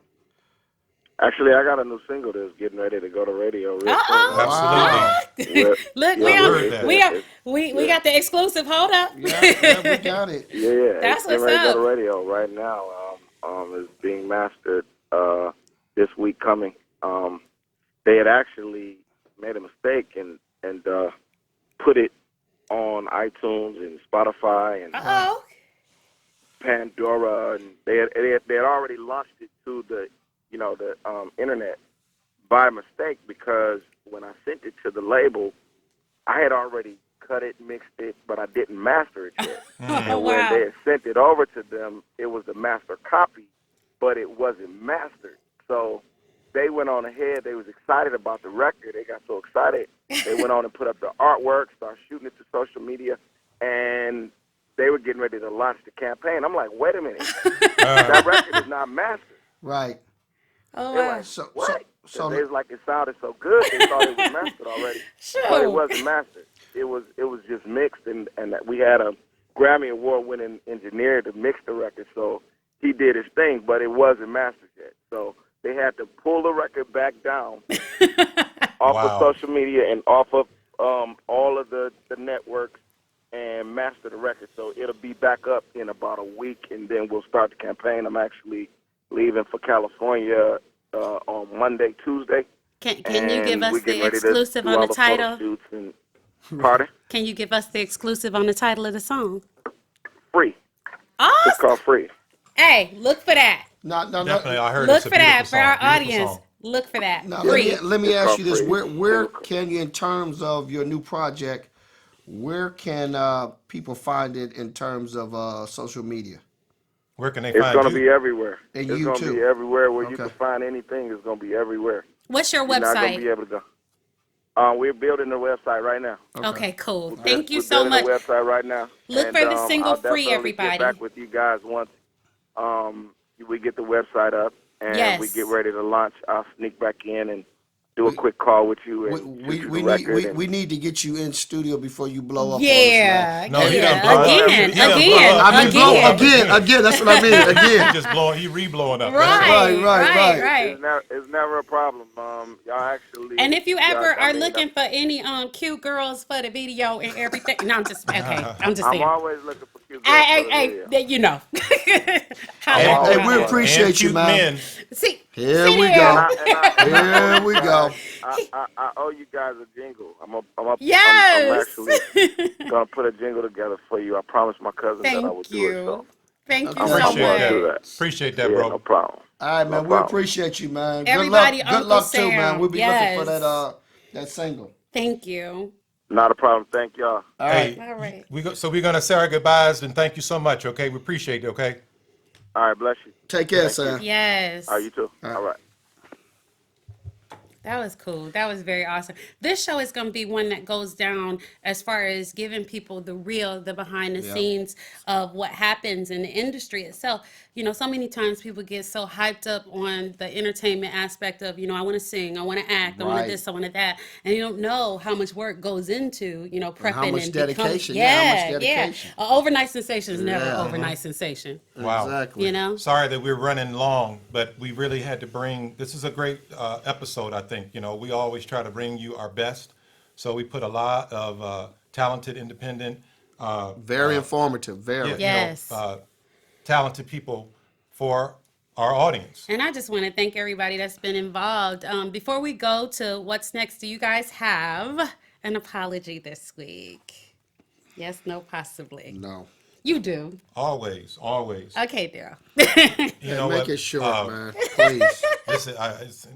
Actually, I got a new single that's getting ready to go to radio real Absolutely. soon. Look, Yeah, heard that. we got the exclusive. Hold up. Yeah, we got it. Yeah, That's it's getting what's ready to go up. to radio right now. It's being mastered this week coming. They had actually made a mistake and put it on iTunes and Spotify and Uh-oh. Pandora, and they had already launched it to the internet by mistake, because when I sent it to the label, I had already cut it, mixed it, but I didn't master it yet. And when Wow. they had sent it over to them, it was the master copy, but it wasn't mastered. So they went on ahead. They was excited about the record. They got so excited. They went on and put up the artwork, started shooting it to social media, and they were getting ready to launch the campaign. I'm like, wait a minute. That record is not mastered. Right. Oh, They're wow. like, So what? so They was like, it sounded so good. They thought it was mastered already. But it wasn't mastered. It was just mixed, and that we had a Grammy Award-winning engineer to mix the record, so he did his thing, but it wasn't mastered yet. So they had to pull the record back down off Wow. of social media and off of all of the networks and master the record. So it'll be back up in about a week, and then we'll start the campaign. I'm actually leaving for California on Monday, Tuesday. Can you give And us we're the getting ready to exclusive do on all the photo title? shoots and pardon? Can you give us the exclusive on the title of the song? Free. It's Awesome. called Free. Hey, look for that. no, Definitely, I heard Look it's a for that beautiful for our song. Beautiful audience. song. Look for that. Now Free. let me It's ask called you this: Free. where can you, in terms of your new project, where can people find it in terms of social media? Where can they It's find going to you? be everywhere. And It's you going to too. be everywhere where you Okay. can find anything. It's going to be everywhere. What's your You're not going to website? be able to go. We're building the website right now. Okay, cool. We're Thank you we're so building much. the website right now. Look And, for the single I'll Free, definitely everybody. get back with you guys once we get the website up and Yes. we get ready to launch. I'll sneak back in and do a quick call with you and shoot you the record. and We need to get you in studio before you blow up. Yeah. No, he yeah. done blew up. Again. He done blew Again. up. I mean, Again. blow again. That's what I mean. He Again. just blowing. He re-blowing up. Right, Right. right. It's never a problem. Y'all actually. And if you y'all- ever I are mean, looking for any cute girls for the video and everything, no, I'm just okay. I'm just I'm saying. always looking for cute girls for the video. You know. Holla Hey, at hey, me we about appreciate And you, cute man. men. that. See, Here see we there. go. I Here we go. I owe you guys a jingle. I'm Yes. actually gonna put a jingle together for you. I promised my cousin that I would Thank do it. So you. Thank you I'm so Appreciate much. do that. that. Appreciate that, yeah, bro. no problem. All right, No man. We problem. appreciate you, man. Everybody, good Uncle luck too, Sam. man. We'll be looking for Yes. that single. Thank you. Not a problem. Thank y'all. All right. All right. So we're gonna say our goodbyes and thank you so much. Okay, we appreciate it. Okay. All right, bless you. Take care, Sam. Yes. All right, you too. All right. That was cool. That was very awesome. This show is going to be one that goes down as far as giving people the real, the behind the scenes of what happens in the industry itself. So many times people get so hyped up on the entertainment aspect of, I want to sing, I want to act, I want Right. to this, I want to that. And you don't know how much work goes into, prepping how much and dedication. Become, Yeah, how much dedication. An overnight sensation is never Yeah. an overnight sensation. Wow. Exactly. Sorry that we're running long, but we really had to bring. This is a great episode. I think we always try to bring you our best, so we put a lot of talented, independent, Very informative. Very. Yes. talented people for our audience. And I just want to thank everybody that's been involved. Before we go to what's next, do you guys have an apology this week? Yes, no, possibly. No. You do. Always. Okay, Daryl. Make what? it short, man. Please. This is,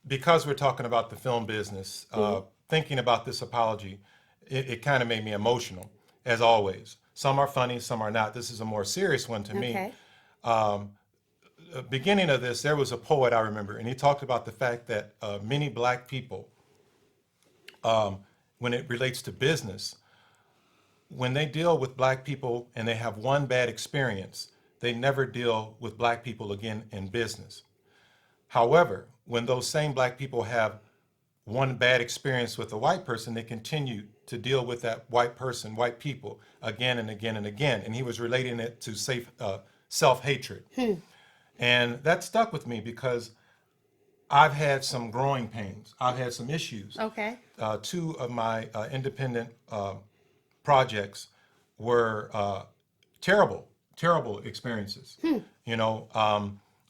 because we're talking about the film business, thinking about this apology, it kind of made me emotional. as always. Some are funny, some are not. This is a more serious one to me. Okay. Beginning of this, there was a poet I remember, and he talked about the fact that many black people, when it relates to business, when they deal with black people and they have one bad experience, they never deal with black people again in business. However, when those same black people have one bad experience with a white person, they continue to deal with that white person, white people, again and again and again. And he was relating it to self-hatred. And that stuck with me because I've had some growing pains. I've had some issues. Okay. Two of my independent projects were terrible experiences, you know,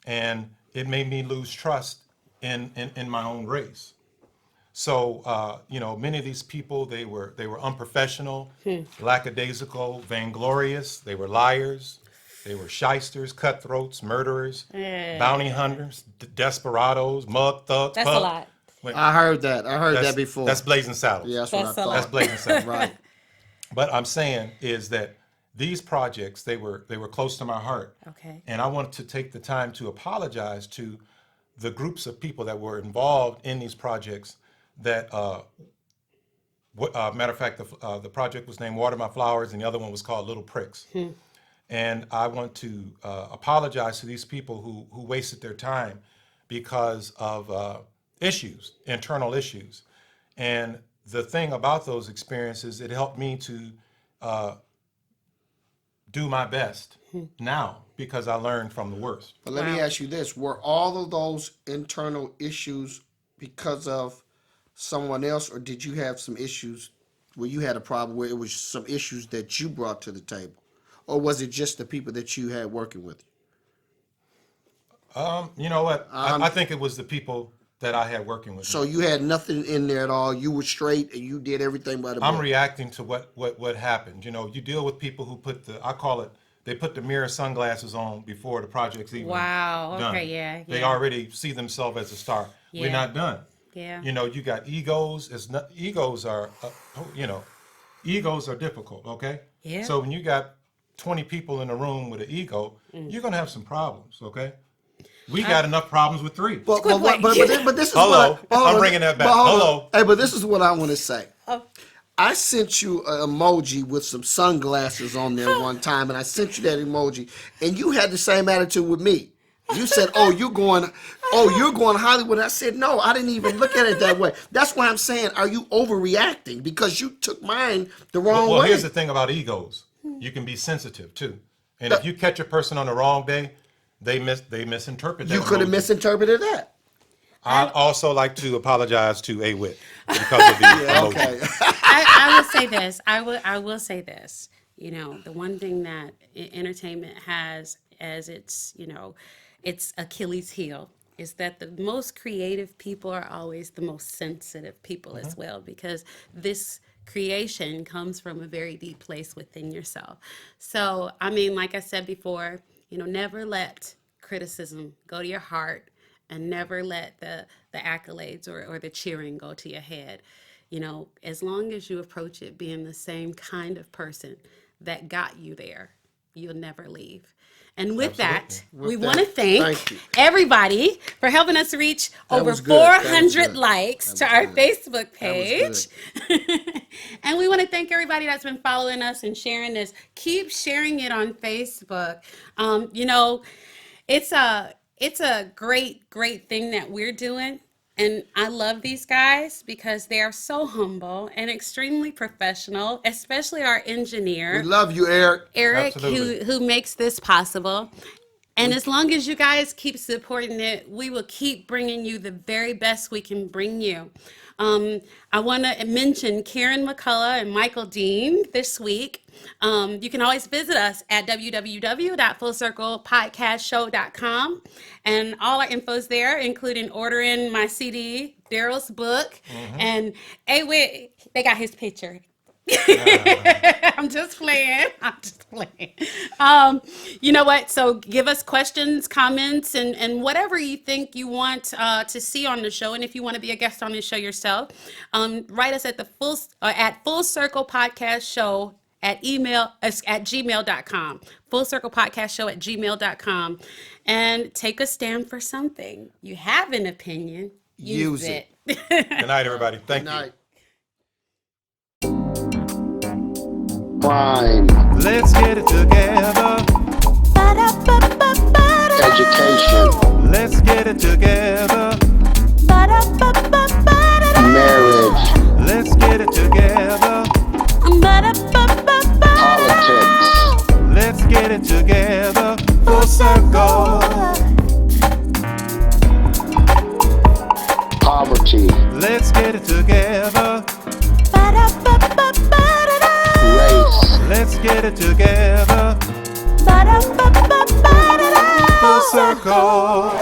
and it made me lose trust in my own race. So, you know, many of these people, they were unprofessional, lackadaisical, vainglorious. They were liars. They were shysters, cutthroats, murderers, bounty hunters, desperados, mug thugs. That's a lot. I heard that. I heard that before. That's Blazing Saddles. Yeah, that's what I That's a thought. lot. That's Blazing Saddles. Right. But I'm saying is that these projects, they were close to my heart. Okay. And I want to take the time to apologize to the groups of people that were involved in these projects that, matter of fact, the project was named Water My Flowers and the other one was called Little Pricks. And I want to apologize to these people who wasted their time because of issues, internal issues. And the thing about those experiences, it helped me to do my best now because I learned from the worst. But let me ask you this. Were all of those internal issues because of someone else, or did you have some issues where you had a problem where it was some issues that you brought to the table? Or was it just the people that you had working with you? You know what? I think it was the people that I had working with me. So you had nothing in there at all. You were straight and you did everything by the book. I'm reacting to what happened. You know, you deal with people who put I call it, they put the mirror sunglasses on before the project's even done. Okay, yeah. They already see themselves as a star. Yeah. We're not done. Yeah. You know, you got egos. Egos are, you know, egos are difficult, okay? Yeah. So when you got 20 people in a room with an ego, you're going to have some problems, okay? We got enough problems with 3. But this is Hello. what I'm bringing that back. but hold on. Hello. Hey, but this is what I want to say. I sent you an emoji with some sunglasses on there one time, and I sent you that emoji, and you had the same attitude with me. You said, you're going to Hollywood. And I said, no, I didn't even look at it that way. That's why I'm saying, are you overreacting? Because you took mine the wrong way. Well, here's the thing about egos. You can be sensitive, too. And if you catch a person on the wrong day, they misinterpret that. You could have emoji. misinterpreted that. I'd also like to apologize to A Whit because of the emoji. Okay. I will say this. I will say this. You know, the one thing that entertainment has as its, you know, its Achilles heel is that the most creative people are always the most sensitive people as well, because this creation comes from a very deep place within yourself. So, I mean, like I said before, you know, never let criticism go to your heart, and never let the accolades or the cheering go to your head. You know, as long as you approach it being the same kind of person that got you there, you'll never leave. And with that, we want to thank everybody for helping us reach over 400 likes to our Facebook page. And we want to thank everybody that's been following us and sharing this. Keep sharing it on Facebook. You know, it's a great thing that we're doing. And I love these guys because they are so humble and extremely professional, especially our engineer. We love you, Eric. Eric, Absolutely. who makes this possible. And as long as you guys keep supporting it, we will keep bringing you the very best we can bring you. I want to mention Karen McCullough and Michael Dean this week. You can always visit us at www.fullcirclepodcastshow.com. And all our info's there, including ordering my CD, Darryl's book, and they got his picture. I'm just playing. You know what? So give us questions, comments, and whatever you think you want to see on the show. And if you want to be a guest on the show yourself, write us at Full Circle Podcast Show at gmail.com. fullcirclepodcastshow@gmail.com. And take a stand for something. You have an opinion. Use it. Good night, everybody. Thank Good night. Crime, Let's get it together. education, Let's get it together. marriage, Let's get it together. politics, Let's get it together. Full circle. poverty, Let's get it together. race, Let's get it together. Full circle.